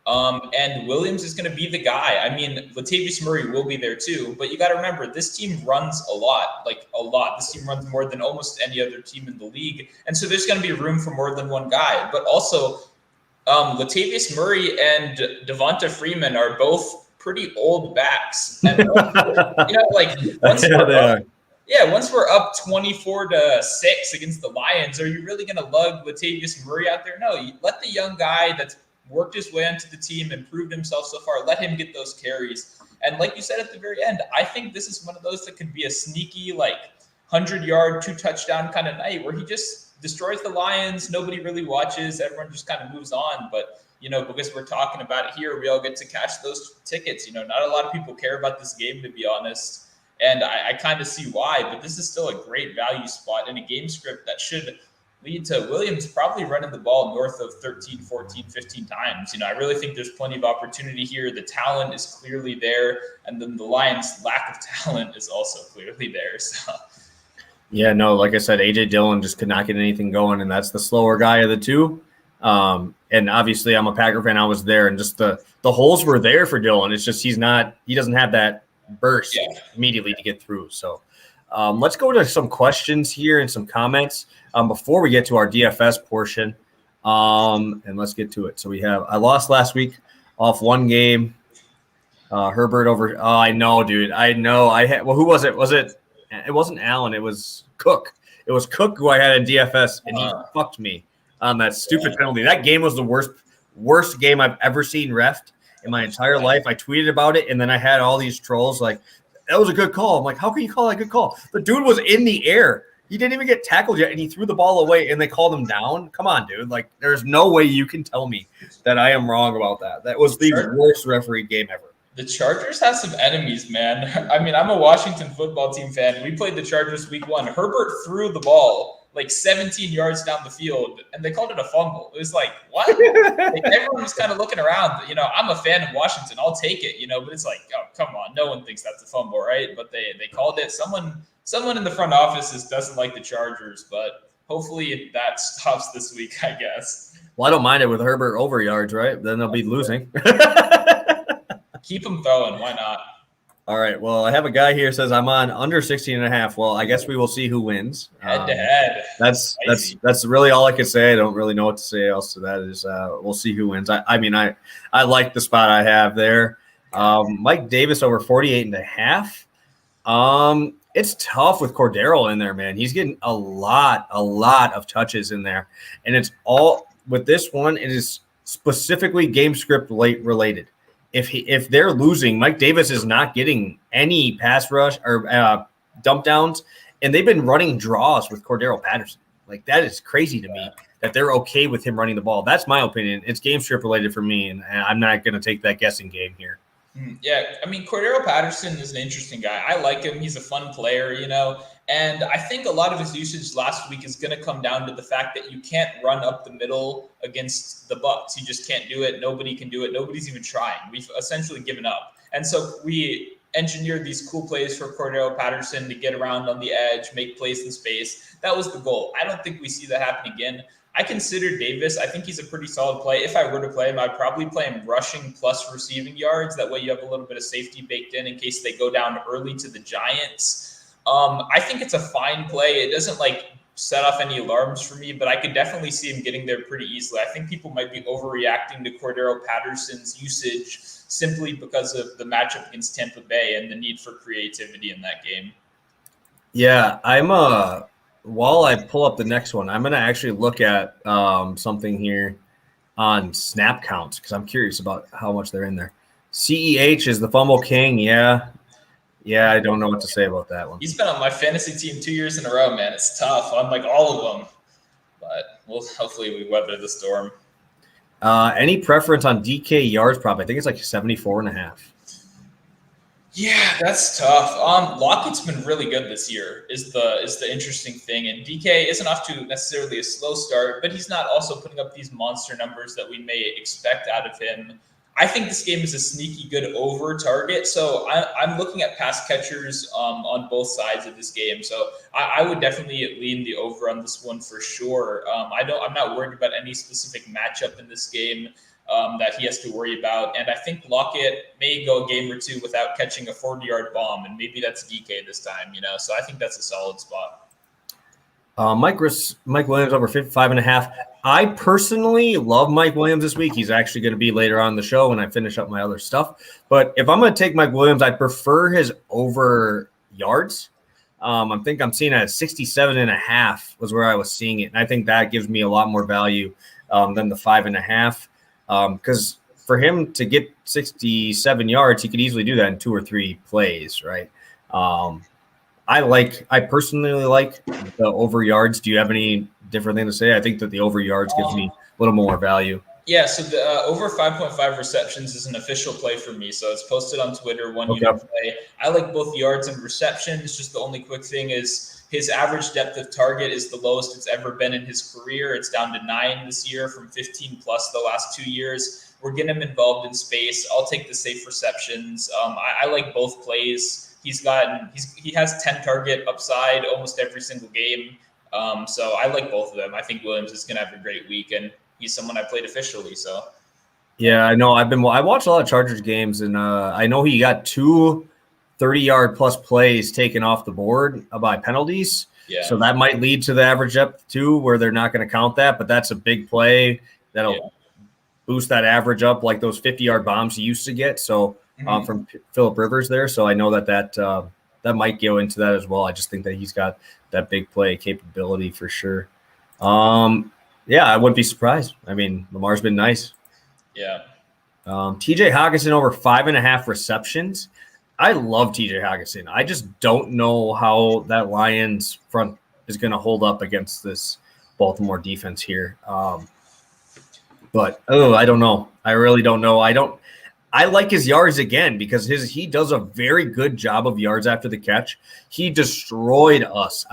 And Williams is going to be the guy. I mean, Latavius Murray will be there too, but you got to remember, this team runs a lot. This team runs more than almost any other team in the league. And so there's going to be room for more than one guy. But also, Latavius Murray and Devonta Freeman are both pretty old backs. And, Yeah, once we're up 24-6 against the Lions, are you really going to lug Latavius Murray out there? No, you let the young guy that's worked his way into the team and proved himself so far, let him get those carries. And like you said at the very end, I think this is one of those that could be a sneaky, 100-yard, 2-touchdown kind of night where he just destroys the Lions. Nobody really watches. Everyone just kind of moves on. But, because we're talking about it here, we all get to catch those tickets. Not a lot of people care about this game, to be honest. And I kind of see why, but this is still a great value spot in a game script that should lead to Williams probably running the ball north of 13, 14, 15 times. I really think there's plenty of opportunity here. The talent is clearly there, and then the Lions' lack of talent is also clearly there. So, yeah, no, like I said, A.J. Dillon just could not get anything going, and that's the slower guy of the two. And obviously I'm a Packer fan. I was there, and just the holes were there for Dillon. It's just he doesn't have that burst immediately to get through. So let's go to some questions here and some comments before we get to our DFS portion. And let's get to it. So I lost last week off one game. Herbert over. Oh, I know, dude. I know. Who was it? It wasn't Allen. It was Cook. It was Cook who I had in DFS, and he fucked me on that stupid penalty. That game was the worst game I've ever seen refed in my entire life. I tweeted about it, and then I had all these trolls like, that was a good call. I'm like, how can you call that a good call? The dude was in the air. He didn't even get tackled yet, and he threw the ball away, and they called him down. Come on, dude. There's no way you can tell me that I am wrong about that. That was the worst referee game ever. The Chargers have some enemies, man. I mean, I'm a Washington football team fan. We played the Chargers week 1. Herbert threw the ball 17 yards down the field, and they called it a fumble. It was like, what? Everyone was kind of looking around. I'm a fan of Washington. I'll take it, but it's like, oh, come on. No one thinks that's a fumble, right? But they called it. Someone in the front office doesn't like the Chargers, but hopefully that stops this week, I guess. Well, I don't mind it with Herbert over yards, right? Then they'll be losing. Keep them throwing. Why not? All right. Well, I have a guy here says I'm on under 16.5. Well, I guess we will see who wins. Head to head. That's really all I can say. I don't really know what to say else to that. Is we'll see who wins. I like the spot I have there. Mike Davis over 48.5. It's tough with Cordero in there, man. He's getting a lot of touches in there, and it's all with this one. It is specifically game script related. If they're losing, Mike Davis is not getting any pass rush or dump downs, and they've been running draws with Cordero Patterson. That is crazy to me that they're okay with him running the ball. That's my opinion. It's game script related for me, and I'm not going to take that guessing game here. Yeah, I mean, Cordero Patterson is an interesting guy. I like him. He's a fun player, and I think a lot of his usage last week is going to come down to the fact that you can't run up the middle against the Bucs. You just can't do it. Nobody can do it. Nobody's even trying. We've essentially given up. And so we engineered these cool plays for Cordero Patterson to get around on the edge, make plays in space. That was the goal. I don't think we see that happen again. I consider Davis. I think he's a pretty solid play. If I were to play him, I'd probably play him rushing plus receiving yards. That way you have a little bit of safety baked in case they go down early to the Giants. I think it's a fine play. It doesn't set off any alarms for me, but I could definitely see him getting there pretty easily. I think people might be overreacting to Cordero Patterson's usage simply because of the matchup against Tampa Bay and the need for creativity in that game. Yeah, while I pull up the next one, I'm going to actually look at something here on snap counts because I'm curious about how much they're in there. CEH is the fumble king. Yeah, I don't know what to say about that one. He's been on my fantasy team 2 years in a row, man. It's tough on all of them. But hopefully we weather the storm. Any preference on DK yards prop? I think it's 74.5. Yeah, that's tough. Lockett's been really good this year is the interesting thing. And DK isn't off to necessarily a slow start, but he's not also putting up these monster numbers that we may expect out of him. I think this game is a sneaky good over target. So I'm looking at pass catchers on both sides of this game. So I would definitely lean the over on this one for sure. I'm not worried about any specific matchup in this game that he has to worry about. And I think Lockett may go a game or two without catching a 40-yard bomb. And maybe that's DK this time, So I think that's a solid spot. Mike Williams over 55.5. I personally love Mike Williams this week. He's actually going to be later on in the show when I finish up my other stuff. But if I'm going to take Mike Williams, I prefer his over yards I think I'm seeing it at 67.5 was where I was seeing it. And I think that gives me a lot more value than the 5.5. Because for him to get 67 yards, he could easily do that in 2 or 3 plays, right? I personally like the over yards. Do you have any different thing to say? I think that the over yards gives me a little more value. Yeah, so the over 5.5 receptions is an official play for me. So it's posted on Twitter, one unit play. I like both yards and receptions. Just the only quick thing is his average depth of target is the lowest it's ever been in his career. It's down to 9 this year from 15 plus the last 2 years. We're getting him involved in space. I'll take the safe receptions. I like both plays. He has 10 target upside almost every single game. So I like both of them. I think Williams is going to have a great week, and he's someone I played officially. So yeah, I know. I watched a lot of Chargers games, and I know he got 2 30-yard plus plays taken off the board by penalties. Yeah. So that might lead to the average depth too, where they're not going to count that. But that's a big play that'll boost that average up, like those 50-yard bombs he used to get. So from Phillip Rivers there. So I know that might go into that as well. I just think that he's got that big play capability for sure. Yeah, I wouldn't be surprised. I mean, Lamar's been nice. Yeah. TJ Hockenson over 5.5 receptions. I love TJ Hockenson. I just don't know how that Lions front is going to hold up against this Baltimore defense here. But I don't know. I really don't know. I like his yards again because he does a very good job of yards after the catch. He destroyed us.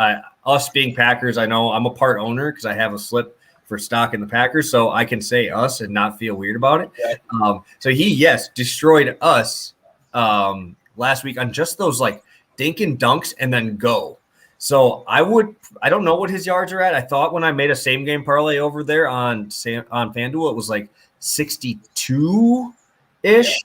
Us being Packers, I know I'm a part owner because I have a slip for stock in the Packers, so I can say us and not feel weird about it. Yeah. So he, destroyed us last week on just those like dink and dunks and then go. So I don't know what his yards are at. I thought when I made a same game parlay over there on FanDuel, it was like 62-ish,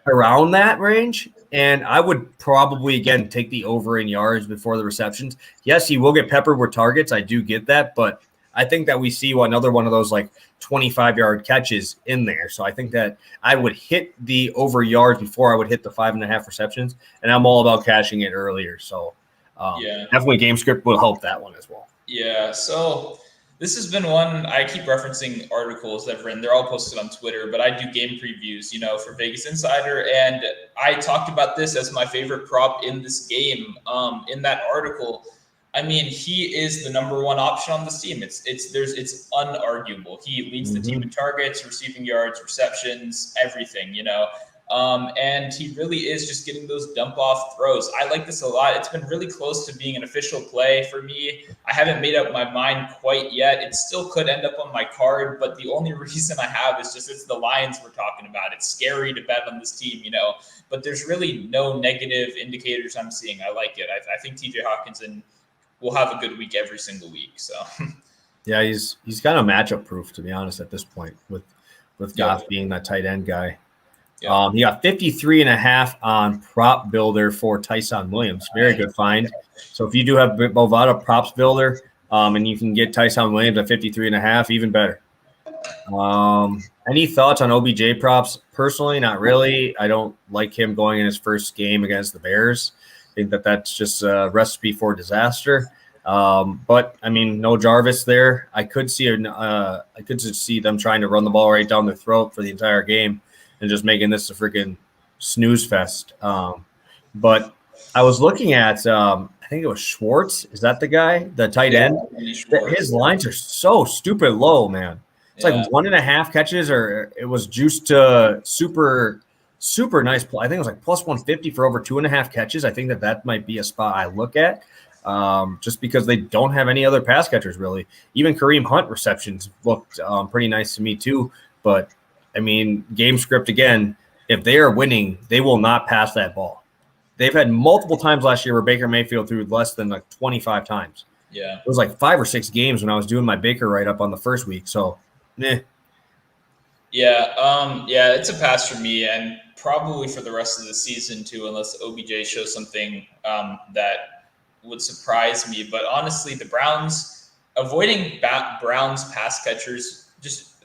around that range. And I would probably, again, take the over in yards before the receptions. Yes, he will get peppered with targets. I do get that. But I think that we see another one of those like 25-yard catches in there. So I think that I would hit the over yards before I would hit the 5.5 receptions. And I'm all about cashing it earlier. So definitely game script will help that one as well. Yeah. So this has been one I keep referencing articles that I've written. They're all posted on Twitter, but I do game previews, for Vegas Insider. And I talked about this as my favorite prop in this game. In that article, I mean, he is the number one option on this team. It's unarguable. He leads the team in targets, receiving yards, receptions, everything, and he really is just getting those dump off throws. I like this a lot. It's been really close to being an official play for me. I haven't made up my mind quite yet. It still could end up on my card, but the only reason I have is just it's the Lions we're talking about. It's scary to bet on this team, but there's really no negative indicators I'm seeing. I like it. I think TJ Hockenson will have a good week every single week. So yeah, he's kind of matchup proof, to be honest, at this point with Goff being that tight end guy. Yeah. He got 53.5 on Prop Builder for Tyson Williams. Very good find. So if you do have Bovada Props Builder, and you can get Tyson Williams at 53.5, even better. Any thoughts on OBJ props? Personally, not really. I don't like him going in his first game against the Bears. I think that's just a recipe for disaster. But I mean, no Jarvis there. I could see them trying to run the ball right down their throat for the entire game and just making this a freaking snooze fest. But I was looking at, I think it was Schwartz. Is that the guy, the tight end? His lines are so stupid low, man. It's like 1.5 catches, or it was juiced to super nice play. I think it was like plus 150 for over 2.5 catches. I think that might be a spot I look at, just because they don't have any other pass catchers really. Even Kareem Hunt receptions looked pretty nice to me too. But I mean, game script again, if they are winning, they will not pass that ball. They've had multiple times last year where Baker Mayfield threw less than like 25 times. Yeah. It was like 5 or 6 games when I was doing my Baker write-up on the first week. So, Yeah. Yeah, it's a pass for me, and probably for the rest of the season too, unless OBJ shows something that would surprise me. But honestly, the Browns, avoiding Browns pass catchers,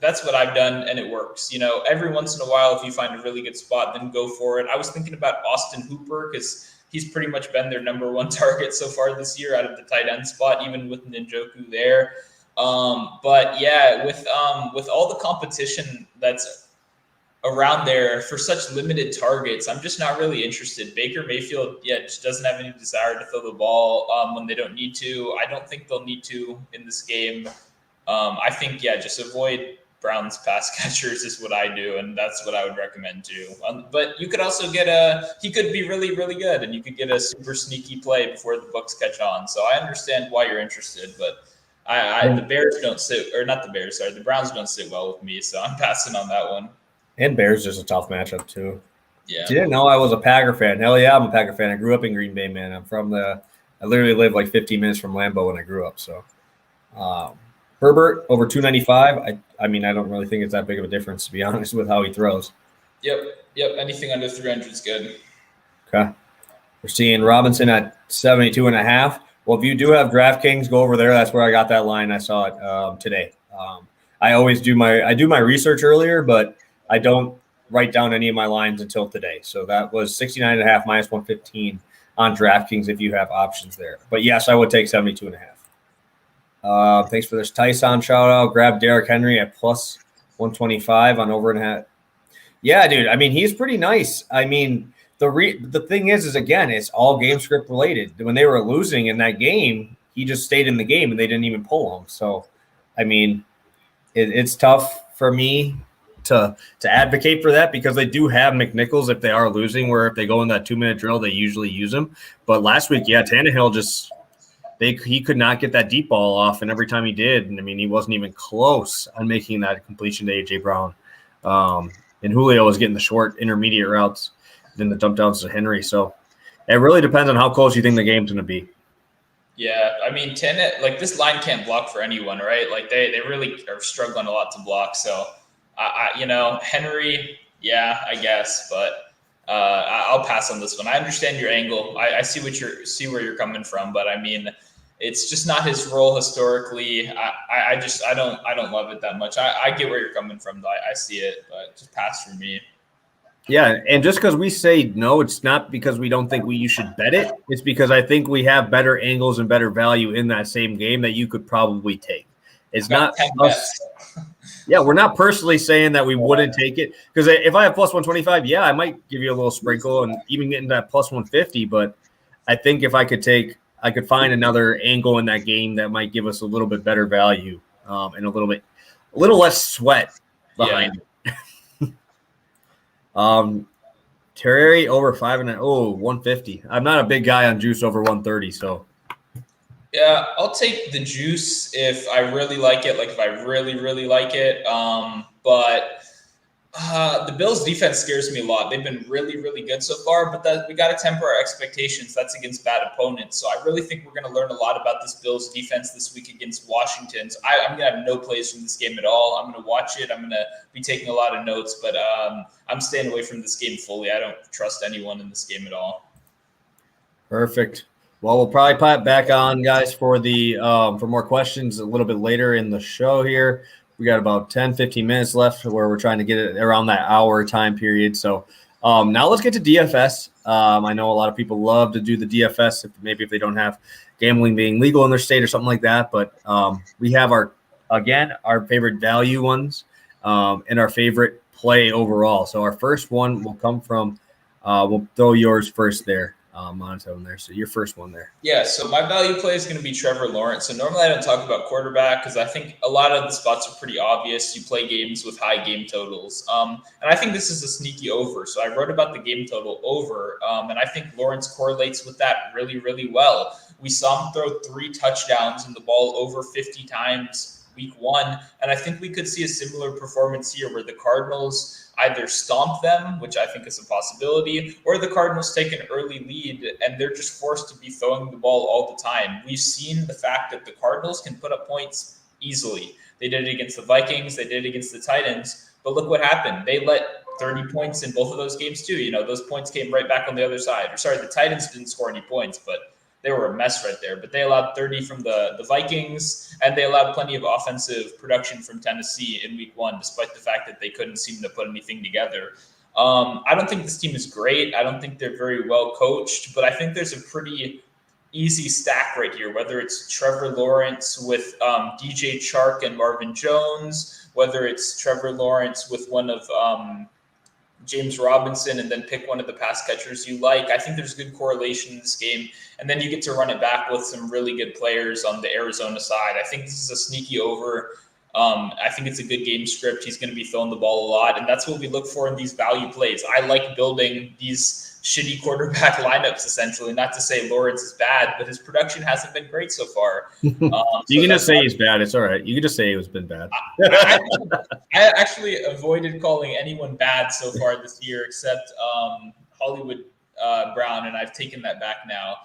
that's what I've done, and it works. Every once in a while, if you find a really good spot, then go for it. I was thinking about Austin Hooper because he's pretty much been their number one target so far this year out of the tight end spot, even with Njoku there. But yeah, with all the competition that's around there for such limited targets, I'm just not really interested. Baker Mayfield, just doesn't have any desire to throw the ball when they don't need to. I don't think they'll need to in this game. I think, just avoid Browns pass catchers is what I do, and that's what I would recommend too. But you could also he could be really, really good, and you could get a super sneaky play before the Bucs catch on. So I understand why you're interested, but the Bears don't sit, or not the Bears, sorry, the Browns don't sit well with me, so I'm passing on that one. And Bears just a tough matchup too. Yeah. Didn't know I was a Packer fan. Hell yeah, I'm a Packer fan. I grew up in Green Bay, man. I literally lived like 15 minutes from Lambeau when I grew up. So Herbert over 295. I mean, I don't really think it's that big of a difference, to be honest, with how he throws. Yep. Anything under 300 is good. Okay. We're seeing Robinson at 72.5. Well, if you do have DraftKings, go over there. That's where I got that line. I saw it today. I always do my research earlier, but I don't write down any of my lines until today. So that was 69.5 minus 115 on DraftKings if you have options there. But yes, I would take 72.5. Thanks for this Tyson shout out. Grab Derrick Henry at plus 125 on over and a half. Yeah, dude. I mean, he's pretty nice. I mean, the thing is again, it's all game script related. When they were losing in that game, he just stayed in the game and they didn't even pull him. So, I mean, it's tough for me to advocate for that because they do have McNichols if they are losing, where if they go in that 2-minute drill, they usually use him. But last week, Tannehill he could not get that deep ball off, and every time he did, and I mean, he wasn't even close on making that completion to A.J. Brown. And Julio was getting the short intermediate routes, then the dump downs to Henry. So it really depends on how close you think the game's going to be. Yeah, I mean, this line can't block for anyone, right? Like they really are struggling a lot to block. So, Henry, I guess, but I'll pass on this one. I understand your angle. I see where you're coming from, but I mean, it's just not his role historically. I don't love it that much. I get where you're coming from, though. I see it, but just pass for me. Yeah, and just because we say no, it's not because we don't think you should bet it. It's because I think we have better angles and better value in that same game that you could probably take. It's not us. Yeah, we're not personally saying that we wouldn't take it. Because if I have plus 125, I might give you a little sprinkle and even get into that plus 150. But I think if I could find another angle in that game that might give us a little bit better value and a little less sweat behind it. Terry over 150. I'm not a big guy on juice over 130, so yeah, I'll take the juice if I really like it. Like if I really, really like it. But the Bills defense scares me a lot. They've been really, really good so far, but we got to temper our expectations. That's against bad opponents. So I really think we're going to learn a lot about this Bills defense this week against Washington. So I'm going to have no plays from this game at all. I'm going to watch it. I'm going to be taking a lot of notes, but I'm staying away from this game fully. I don't trust anyone in this game at all. Perfect. Well, we'll probably pop back on, guys, for for more questions a little bit later in the show here. We got about 10, 15 minutes left where we're trying to get it around that hour time period. So now let's get to DFS. I know a lot of people love to do the DFS, if they don't have gambling being legal in their state or something like that. But we have our favorite value ones and our favorite play overall. So our first one will come from we'll throw yours first there. Monotone there. So your first one there. Yeah. So my value play is going to be Trevor Lawrence. So normally I don't talk about quarterback because I think a lot of the spots are pretty obvious. You play games with high game totals. And I think this is a sneaky over. So I wrote about the game total over. And I think Lawrence correlates with that really, really well. We saw him throw 3 touchdowns and the ball over 50 times week 1. And I think we could see a similar performance here where the Cardinals either stomp them, which I think is a possibility, or the Cardinals take an early lead and they're just forced to be throwing the ball all the time. We've seen the fact that the Cardinals can put up points easily. They did it against the Vikings. They did it against the Titans. But look what happened. They let 30 points in both of those games too. Those points came right back on the other side. The Titans didn't score any points, but they were a mess right there. But they allowed 30 from the Vikings, and they allowed plenty of offensive production from Tennessee in week 1, despite the fact that they couldn't seem to put anything together. I don't think this team is great. I don't think they're very well coached, but I think there's a pretty easy stack right here, whether it's Trevor Lawrence with DJ Chark and Marvin Jones, whether it's Trevor Lawrence with one of James Robinson, and then pick one of the pass catchers you like. I think there's good correlation in this game. And then you get to run it back with some really good players on the Arizona side. I think this is a sneaky over. I think it's a good game script. He's going to be throwing the ball a lot, and that's what we look for in these value plays. I like building these shitty quarterback lineups, essentially. Not to say Lawrence is bad, but his production hasn't been great so far. You can just say he's bad. It's all right. You can just say it's been bad. I actually avoided calling anyone bad so far this year, except Hollywood Brown, and I've taken that back now.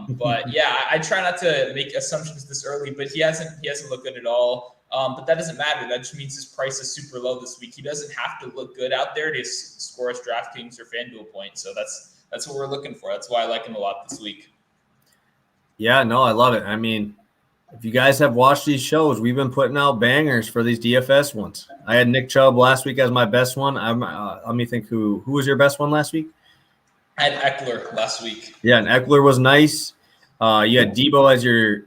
But yeah, I try not to make assumptions this early, but he hasn't looked good at all. But that doesn't matter. That just means his price is super low this week. He doesn't have to look good out there to score us DraftKings or FanDuel points. So that's what we're looking for. That's why I like him a lot this week. Yeah, no, I love it. I mean, if you guys have watched these shows, we've been putting out bangers for these DFS ones. I had Nick Chubb last week as my best one. Let me think who was your best one last week? I had Eckler last week. Yeah, and Eckler was nice. You had Debo as your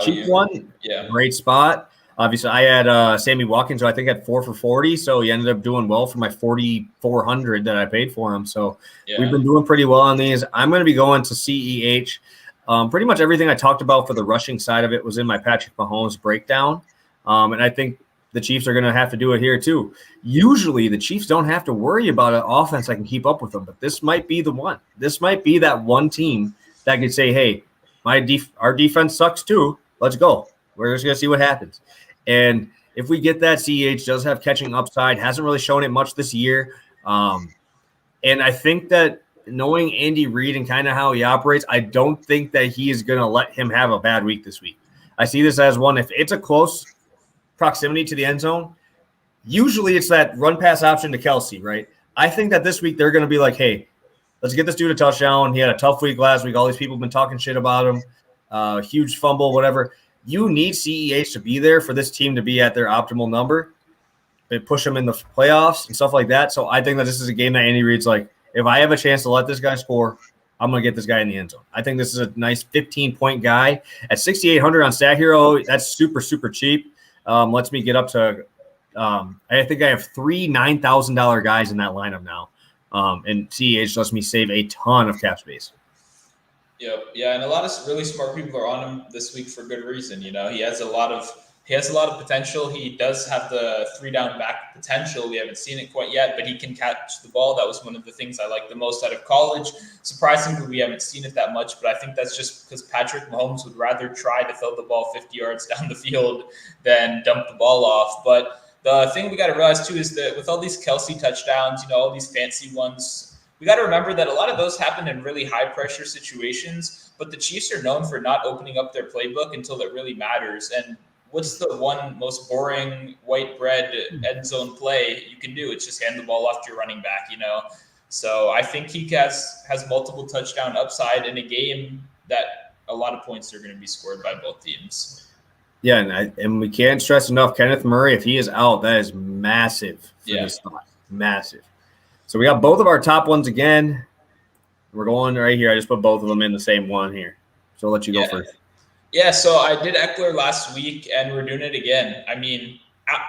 cheap one. Yeah, great spot. Obviously, I had Sammy Watkins, who I think had 4 for 40, so he ended up doing well for my 4,400 that I paid for him. So we've been doing pretty well on these. I'm going to be going to CEH. Pretty much everything I talked about for the rushing side of it was in my Patrick Mahomes breakdown, and I think the Chiefs are going to have to do it here too. Usually, the Chiefs don't have to worry about an offense that can keep up with them, but this might be the one. This might be that one team that could say, "Hey, our defense sucks too. Let's go. We're just going to see what happens." And if we get that, CEH does have catching upside. Hasn't really shown it much this year. And I think that knowing Andy Reid and kind of how he operates, I don't think that he is going to let him have a bad week this week. I see this as one. If it's a close proximity to the end zone, usually it's that run pass option to Kelsey, right? I think that this week they're going to be like, hey, let's get this dude a touchdown. He had a tough week last week. All these people have been talking shit about him. Huge fumble, whatever. You need CEH to be there for this team to be at their optimal number. They push them in the playoffs and stuff like that. So I think that this is a game that Andy Reid's like, if I have a chance to let this guy score, I'm going to get this guy in the end zone. I think this is a nice 15-point guy. At 6,800 on Stat Hero, that's super, super cheap. Lets me get up to I think I have 3 $9,000 guys in that lineup now. And CEH lets me save a ton of cap space. Yep. Yeah, and a lot of really smart people are on him this week for good reason. You know, he has a lot of potential. He does have the 3-down back potential. We haven't seen it quite yet, but he can catch the ball. That was one of the things I liked the most out of college. Surprisingly, we haven't seen it that much, but I think that's just because Patrick Mahomes would rather try to throw the ball 50 yards down the field than dump the ball off. But the thing we got to realize too is that with all these Kelsey touchdowns, you know, all these fancy ones, we got to remember that a lot of those happen in really high pressure situations, but the Chiefs are known for not opening up their playbook until it really matters. And what's the one most boring white bread end zone play you can do? It's just hand the ball off to your running back, you know? So I think he has multiple touchdown upside in a game that a lot of points are going to be scored by both teams. Yeah, and we can't stress enough, Kenneth Murray, if he is out, that is massive for this spot. Massive. So we got both of our top ones again. We're going right here. I just put both of them in the same one here. So I'll let you go first. Yeah, so I did Eckler last week, and we're doing it again. I mean,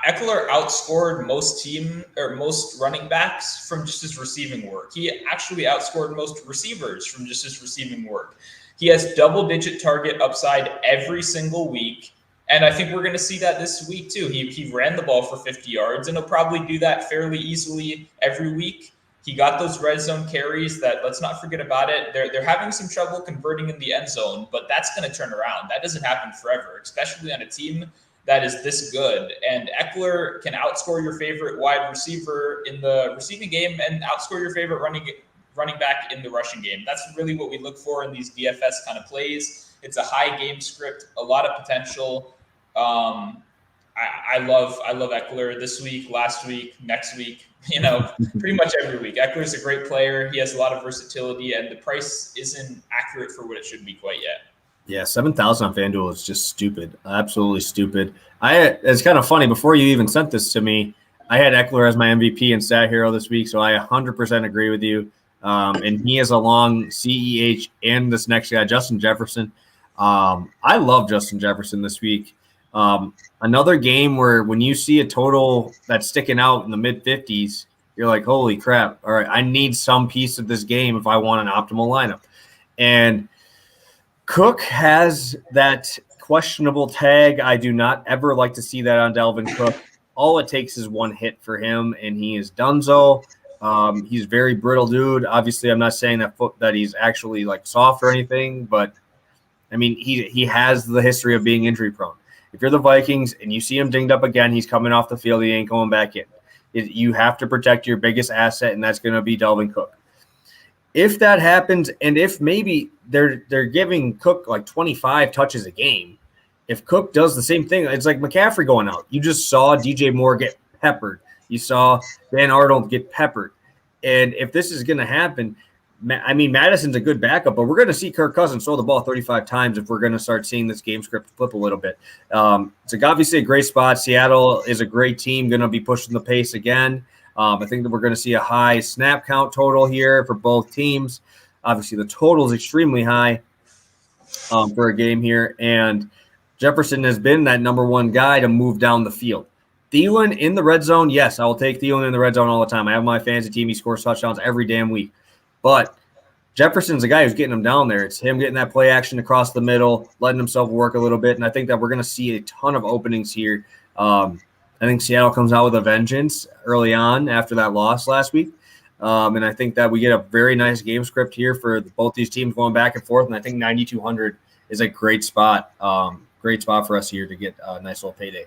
Eckler outscored most running backs from just his receiving work. He actually outscored most receivers from just his receiving work. He has double-digit target upside every single week. And I think we're going to see that this week too. He ran the ball for 50 yards, and he'll probably do that fairly easily every week. He got those red zone carries that, let's not forget about it. They're having some trouble converting in the end zone, but that's going to turn around. That doesn't happen forever, especially on a team that is this good. And Eckler can outscore your favorite wide receiver in the receiving game and outscore your favorite running back in the rushing game. That's really what we look for in these DFS kind of plays. It's a high game script, a lot of potential. I love Eckler this week, last week, next week, you know, pretty much every week. Eckler's a great player. He has a lot of versatility, and the price isn't accurate for what it should be quite yet. Yeah, 7,000 on FanDuel is just stupid. Absolutely stupid. It's kind of funny. Before you even sent this to me, I had Eckler as my MVP and stat hero this week, so I 100% agree with you. And he is along CEH and this next guy, Justin Jefferson. I love Justin Jefferson this week. Another game where when you see a total that's sticking out in the mid-50s, you're like, holy crap. All right, I need some piece of this game if I want an optimal lineup. And Cook has that questionable tag. I do not ever like to see that on Dalvin Cook. All it takes is one hit for him, and he is donezo. He's a very brittle dude. Obviously, I'm not saying that he's actually like soft or anything, but I mean, he has the history of being injury prone. If you're the Vikings and you see him dinged up again, he's coming off the field. He ain't going back in. You have to protect your biggest asset, and that's going to be Dalvin Cook. If that happens, and if maybe they're giving Cook like 25 touches a game, if Cook does the same thing, it's like McCaffrey going out. You just saw DJ Moore get peppered. You saw Van Arnold get peppered. And if this is going to happen, I mean, Madison's a good backup, but we're going to see Kirk Cousins throw the ball 35 times if we're going to start seeing this game script flip a little bit. It's obviously a great spot. Seattle is a great team, going to be pushing the pace again. I think that we're going to see a high snap count total here for both teams. Obviously, the total is extremely high for a game here, and Jefferson has been that number one guy to move down the field. Thielen in the red zone, yes, I will take Thielen in the red zone all the time. I have my fantasy team. He scores touchdowns every damn week. But Jefferson's the guy who's getting him down there. It's him getting that play action across the middle, letting himself work a little bit, and I think that we're going to see a ton of openings here. I think Seattle comes out with a vengeance early on after that loss last week. And I think that we get a very nice game script here for both these teams going back and forth. And I think 9,200 is a great spot for us here to get a nice little payday.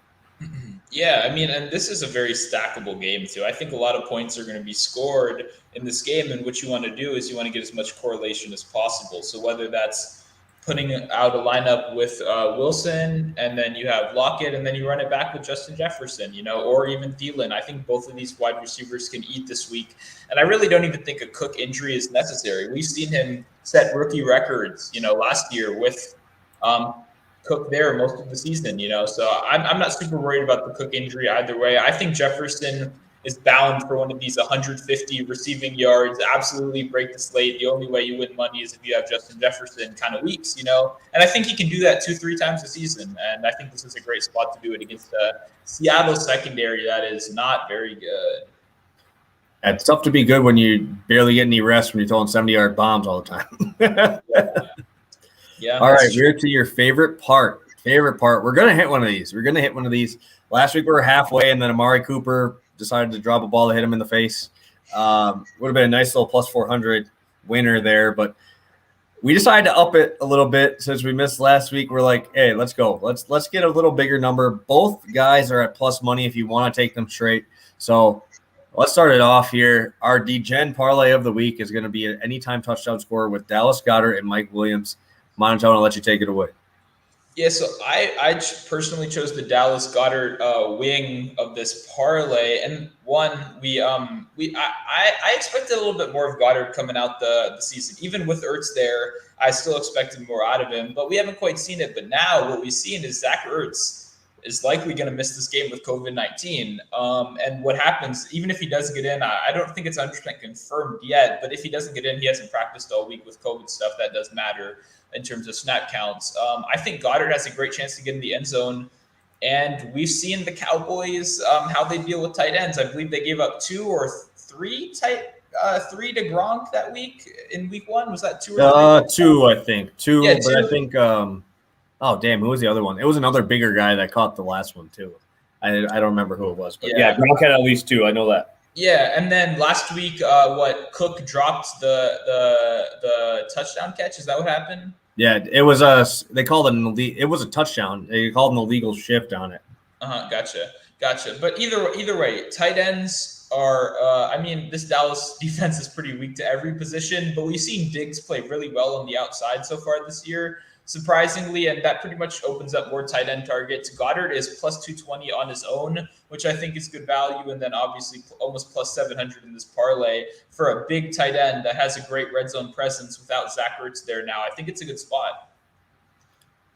Yeah, I mean, and this is a very stackable game too. I think a lot of points are going to be scored in this game, and what you want to do is you want to get as much correlation as possible. So whether that's putting out a lineup with Wilson, and then you have Lockett, and then you run it back with Justin Jefferson, or even Thielen. I think both of these wide receivers can eat this week. And I really don't even think a Cook injury is necessary. We've seen him set rookie records, last year with Cook there most of the season, So I'm not super worried about the Cook injury either way. I think Jefferson is bound for one of these 150 receiving yards, absolutely break the slate. The only way you win money is if you have Justin Jefferson kind of weeks, And I think he can do that 2-3 times a season. And I think this is a great spot to do it against the Seattle secondary that is not very good. It's tough to be good when you barely get any rest when you're throwing 70-yard bombs all the time. Yeah. All right, we're to your favorite part. We're going to hit one of these. Last week we were halfway, and then Amari Cooper decided to drop a ball to hit him in the face. Would have been a nice little plus 400 winner there, but we decided to up it a little bit since we missed last week. We're like, hey, let's go. Let's get a little bigger number. Both guys are at plus money if you want to take them straight. So let's start it off here. Our Degen parlay of the week is going to be an anytime touchdown scorer with Dallas Goedert and Mike Williams. Monotone, I'll let you take it away. Yeah, so I personally chose the Dallas Goedert wing of this parlay, and I expected a little bit more of Goddard coming out the season. Even with Ertz there, I still expected more out of him, but we haven't quite seen it. But now what we've seen is Zach Ertz is likely going to miss this game with COVID-19. And what happens, even if he does get in, I don't think it's 100% confirmed yet, but if he doesn't get in, he hasn't practiced all week with COVID stuff. That does matter in terms of snap counts. I think Goddard has a great chance to get in the end zone. And we've seen the Cowboys, how they deal with tight ends. I believe they gave up 2 or 3 3 to Gronk that week in week 1. Was that 2 or 3? 2, I think. 2, yeah, but 2. I think oh, damn, who was the other one? It was another bigger guy that caught the last one, too. I don't remember who it was. But yeah, Gronk had at least 2. I know that. Yeah, and then last week, Cook dropped the touchdown catch. Is that what happened? Yeah, it was they called it was a touchdown. They called an illegal shift on it. Gotcha. But either way, tight ends are. This Dallas defense is pretty weak to every position, but we've seen Diggs play really well on the outside so far this year, surprisingly, and that pretty much opens up more tight end targets. Goddard is plus 220 on his own, which I think is good value, and then obviously almost plus 700 in this parlay for a big tight end that has a great red zone presence without Zach Ertz there now. I think it's a good spot.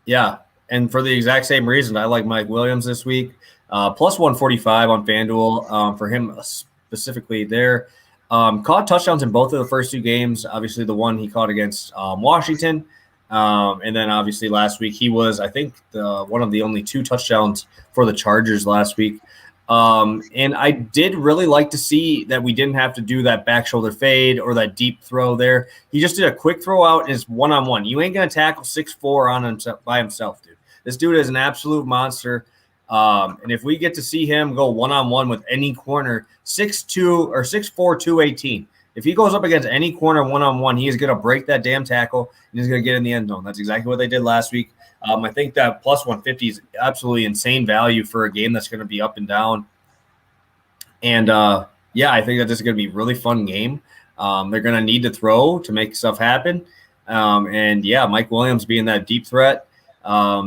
Yeah, and for the exact same reason, I like Mike Williams this week. Plus 145 on FanDuel for him specifically there. Caught touchdowns in both of the first 2 games. Obviously, the one he caught against Washington. And then obviously last week he was, I think, one of the only 2 touchdowns for the Chargers last week. And I did really like to see that we didn't have to do that back shoulder fade or that deep throw there. He just did a quick throw out and it's one-on-one. You ain't going to tackle 6'4" on himself by himself, dude. This dude is an absolute monster. And if we get to see him go one-on-one with any corner, 6'2" or 6'4", 218, if he goes up against any corner one-on-one, he is going to break that damn tackle and he's going to get in the end zone. That's exactly what they did last week. I think that plus 150 is absolutely insane value for a game that's going to be up and down. And, I think that this is going to be a really fun game. They're going to need to throw to make stuff happen. Mike Williams being that deep threat,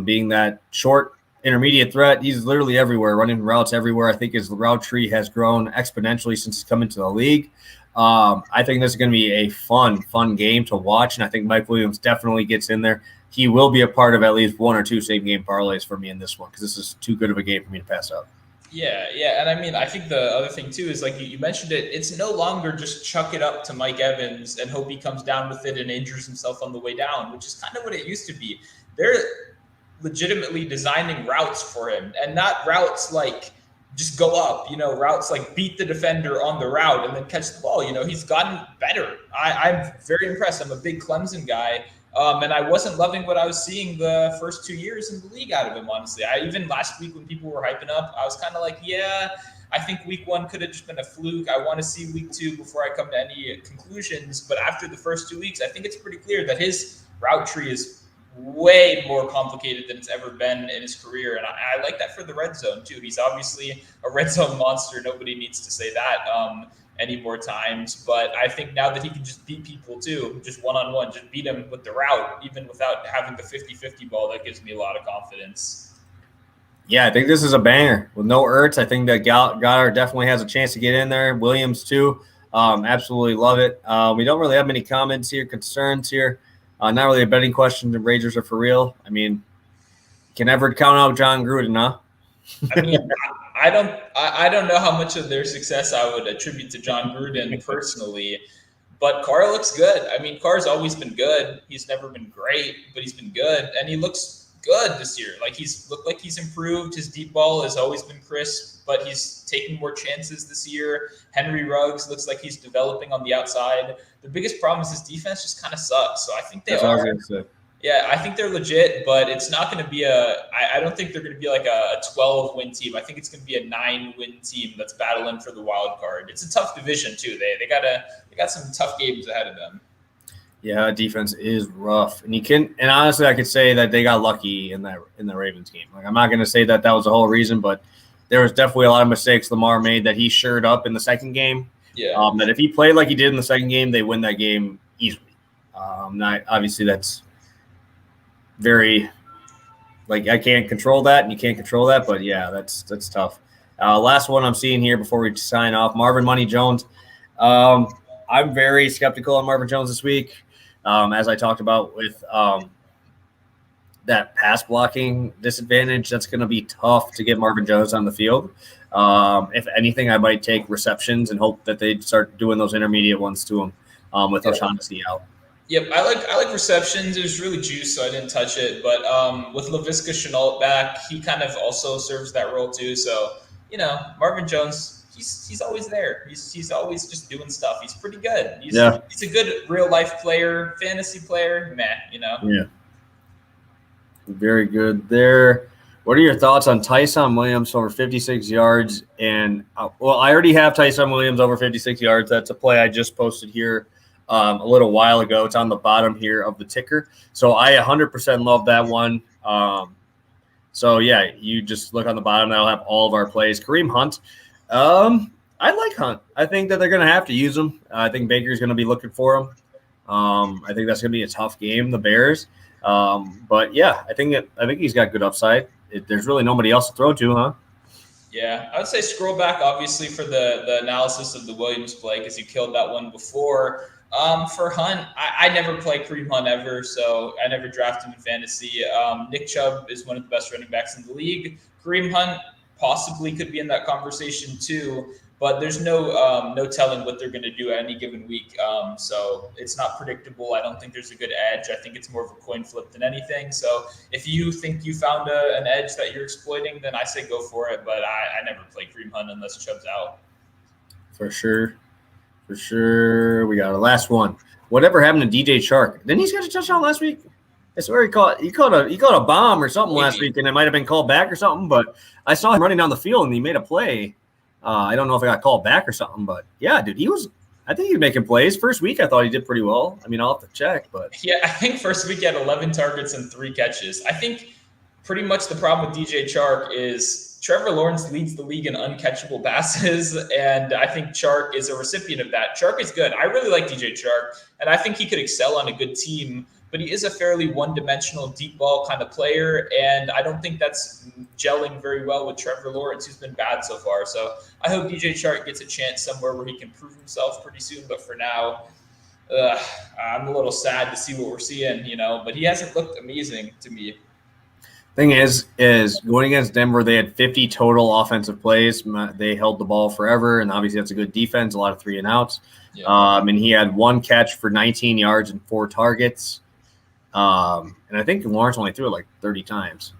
being that short intermediate threat, he's literally everywhere, running routes everywhere. I think his route tree has grown exponentially since he's come into the league. I think this is going to be a fun game to watch, and I think Mike Williams definitely gets in there. He will be a part of at least 1 or 2 same-game parlays for me in this one because this is too good of a game for me to pass up. Yeah, and I mean, I think the other thing too is like you mentioned it. It's no longer just chuck it up to Mike Evans and hope he comes down with it and injures himself on the way down, which is kind of what it used to be. They're legitimately designing routes for him, and not routes like just go up, routes like beat the defender on the route and then catch the ball. He's gotten better. I'm very impressed. I'm a big Clemson guy. And I wasn't loving what I was seeing the first 2 years in the league out of him, honestly. Even last week when people were hyping up, I was kind of like, I think week 1 could have just been a fluke. I want to see week 2 before I come to any conclusions. But after the first 2 weeks, I think it's pretty clear that his route tree is way more complicated than it's ever been in his career. And I like that for the red zone, too. He's obviously a red zone monster. Nobody needs to say that any more times. But I think now that he can just beat people, too, just one-on-one, just beat him with the route, even without having the 50-50 ball, that gives me a lot of confidence. Yeah, I think this is a banger. With no Ertz, I think that Goddard definitely has a chance to get in there. Williams, too. Absolutely love it. We don't really have many comments here, concerns here. Not really a betting question. The Rangers are for real. I mean, can ever count out John Gruden, huh? I mean, I don't know how much of their success I would attribute to John Gruden personally, but Carr looks good. I mean, Carr's always been good. He's never been great, but he's been good, and he looks good this year. Like he's looked like he's improved. His deep ball has always been crisp, but he's taking more chances this year. Henry Ruggs looks like he's developing on the outside. The biggest problem is his defense just kind of sucks. So I think they are. Yeah, I think they're legit, but it's not going to be I don't think they're going to be like a 12-win team. I think it's going to be a 9-win team that's battling for the wild card. It's a tough division too. They got some tough games ahead of them. Yeah, defense is rough, and honestly, I could say that they got lucky in the Ravens game. Like, I'm not going to say that was the whole reason, but there was definitely a lot of mistakes Lamar made that he shored up in the second game. Yeah, that if he played like he did in the second game, they win that game easily. Obviously that's very, like, I can't control that, and you can't control that, but yeah, that's tough. Last one I'm seeing here before we sign off, Marvin Money Jones. I'm very skeptical on Marvin Jones this week. As I talked about with that pass blocking disadvantage, that's going to be tough to get Marvin Jones on the field. If anything, I might take receptions and hope that they start doing those intermediate ones to him with O'Shaughnessy out. Yep, I like receptions. It was really juice, so I didn't touch it. But with Laviska Shenault back, he kind of also serves that role too. So, Marvin Jones, he's always there. He's always just doing stuff. He's pretty good. He's a good real life player, fantasy player. Yeah. Very good there. What are your thoughts on Tyson Williams over 56 yards? And I already have Tyson Williams over 56 yards. That's a play I just posted here a little while ago. It's on the bottom here of the ticker. So I 100% love that one. So yeah, you just look on the bottom. That'll have all of our plays. Kareem Hunt. I like Hunt. I think that they're going to have to use him. I think Baker's going to be looking for him. I think that's going to be a tough game, the Bears. But yeah, I think he's got good upside. There's really nobody else to throw to, huh? Yeah, I would say scroll back, obviously, for the analysis of the Williams play because you killed that one before. For Hunt, I never play Kareem Hunt ever, so I never draft him in fantasy. Nick Chubb is one of the best running backs in the league. Kareem Hunt possibly could be in that conversation too, but there's no telling what they're going to do at any given week. So it's not predictable. I don't think there's a good edge. I think it's more of a coin flip than anything. So if you think you found an edge that you're exploiting, then I say go for it. But I never play Kareem Hunt unless Chubb's out. For sure. For sure. We got our last one. Whatever happened to DJ Chark? Didn't he catch a touchdown last week? I swear he caught a bomb or something last week, and it might have been called back or something. But I saw him running down the field, and he made a play. I don't know if it got called back or something, but yeah, dude, I think he was making plays. First week, I thought he did pretty well. I mean, I'll have to check, but yeah, I think first week he had 11 targets and 3 catches. I think pretty much the problem with DJ Chark is Trevor Lawrence leads the league in uncatchable passes, and I think Chark is a recipient of that. Chark is good. I really like DJ Chark, and I think he could excel on a good team, but he is a fairly one-dimensional deep ball kind of player, and I don't think that's gelling very well with Trevor Lawrence, who's been bad so far. So I hope DJ Chark gets a chance somewhere where he can prove himself pretty soon, but for now, I'm a little sad to see what we're seeing, but he hasn't looked amazing to me. Thing is going against Denver, they had 50 total offensive plays. They held the ball forever, and obviously that's a good defense, a lot of 3-and-outs. Yeah. And he had 1 catch for 19 yards and 4 targets. And I think Lawrence only threw it like 30 times.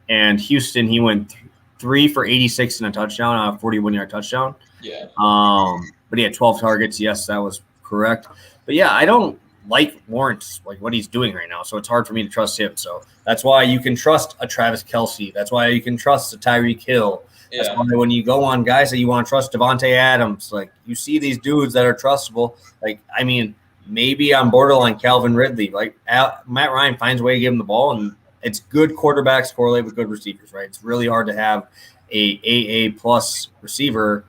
And Houston, he went 3 for 86 and a touchdown on a 41-yard touchdown. Yeah. But he had 12 targets. Yes, that was correct. But yeah, I don't like Lawrence, like what he's doing right now. So it's hard for me to trust him. So that's why you can trust a Travis Kelce. That's why you can trust a Tyreek Hill. Yeah. That's why when you go on guys that you want to trust, Devontae Adams, like you see these dudes that are trustable. Like, I mean, maybe on borderline Calvin Ridley. Like Matt Ryan finds a way to give him the ball, and it's good quarterbacks correlate with good receivers, right? It's really hard to have a AA plus receiver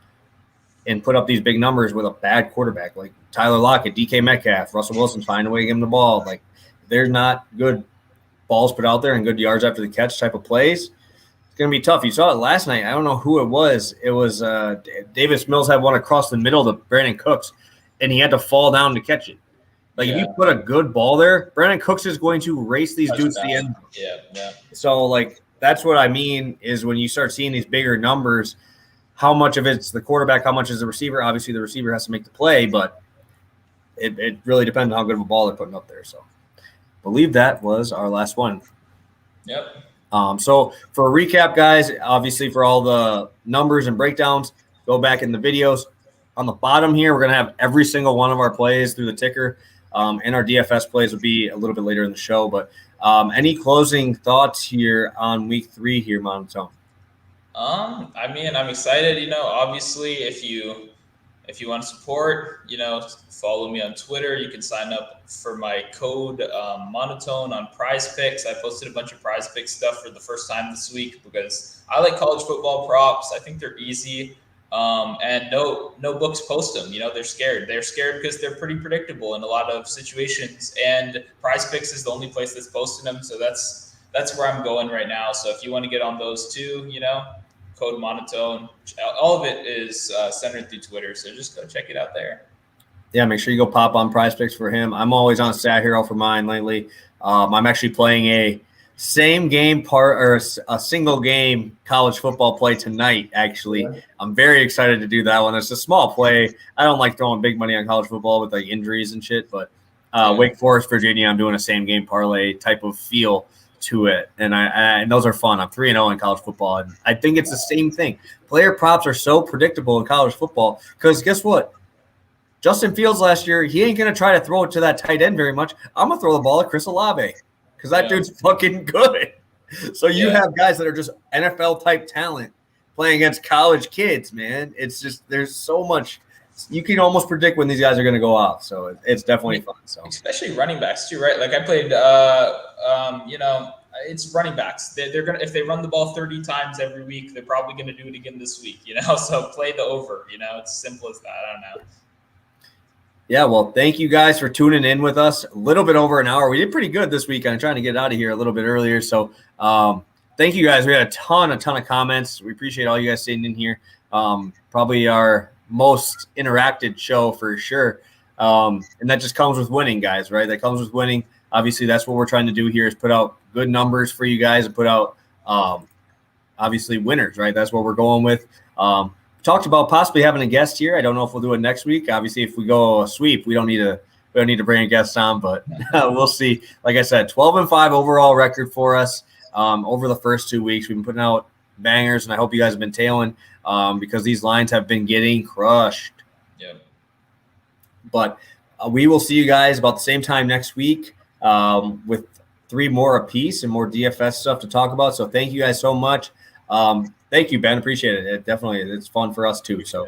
and put up these big numbers with a bad quarterback. Like Tyler Lockett, DK Metcalf, Russell Wilson find a way to give him the ball. Like there's not good balls put out there and good yards after the catch type of plays. It's going to be tough. You saw it last night. I don't know who it was. It was Davis Mills had one across the middle to Brandon Cooks, and he had to fall down to catch it. Like if you put a good ball there, Brandon Cooks is going to race these dudes to the end. Yeah. So like that's what I mean is when you start seeing these bigger numbers, how much of it's the quarterback, how much is the receiver? Obviously, the receiver has to make the play, but it really depends on how good of a ball they're putting up there. So I believe that was our last one. Yep. So for a recap, guys, obviously for all the numbers and breakdowns, go back in the videos. On the bottom here, we're going to have every single one of our plays through the ticker. And our DFS plays will be a little bit later in the show. But any closing thoughts here on week 3 here, Monotone? I mean, I'm excited. Obviously, if you want to support, follow me on Twitter. You can sign up for my code Monotone on Prize Picks. I posted a bunch of Prize Picks stuff for the first time this week because I like college football props. I think they're easy. And no books post them. They're scared. They're scared because they're pretty predictable in a lot of situations. And Prize Picks is the only place that's posting them. So that's where I'm going right now. So if you want to get on those too, code Monotone. All of it is centered through Twitter. So just go check it out there. Yeah, make sure you go pop on Prize Picks for him. I'm always on Stat Hero for mine lately. I'm actually playing a same game a single game college football play tonight, actually. Yeah. I'm very excited to do that one. It's a small play. I don't like throwing big money on college football with like injuries and shit, but Wake Forest, Virginia, I'm doing a same game parlay type of feel to it. And those are fun. I'm 3-0 in college football. And I think it's the same thing. Player props are so predictable in college football because guess what? Justin Fields last year, he ain't going to try to throw it to that tight end very much. I'm going to throw the ball at Chris Olave. Because that dude's fucking good. So you have guys that are just NFL-type talent playing against college kids, man. It's just there's so much. You can almost predict when these guys are going to go off. So it's definitely fun. So especially running backs too, right? Like I played, it's running backs. They're gonna if they run the ball 30 times every week, they're probably going to do it again this week. So play the over. It's simple as that. I don't know. Yeah, well, thank you guys for tuning in with us. A little bit over an hour. We did pretty good this week. I'm trying to get out of here a little bit earlier. So thank you guys. We had a ton of comments. We appreciate all you guys sitting in here. Probably our most interacted show for sure. And that just comes with winning, guys, right? That comes with winning. Obviously, that's what we're trying to do here is put out good numbers for you guys and put out, obviously, winners, right? That's what we're going with. Talked about possibly having a guest here. I don't know if we'll do it next week. Obviously, if we go a sweep, we don't need to bring a guest on, but we'll see. Like I said, 12-5 overall record for us over the first 2 weeks. We've been putting out bangers, and I hope you guys have been tailing because these lines have been getting crushed. Yeah. But we will see you guys about the same time next week with 3 more apiece and more DFS stuff to talk about. So thank you guys so much. Thank you, Ben. Appreciate it. It's fun for us too. So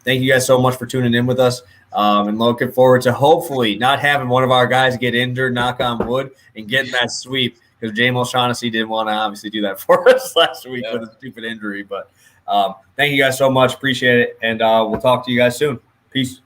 thank you guys so much for tuning in with us. And looking forward to hopefully not having one of our guys get injured, knock on wood, and getting that sweep because James O'Shaughnessy didn't want to obviously do that for us last week with a stupid injury. But thank you guys so much. Appreciate it. And we'll talk to you guys soon. Peace.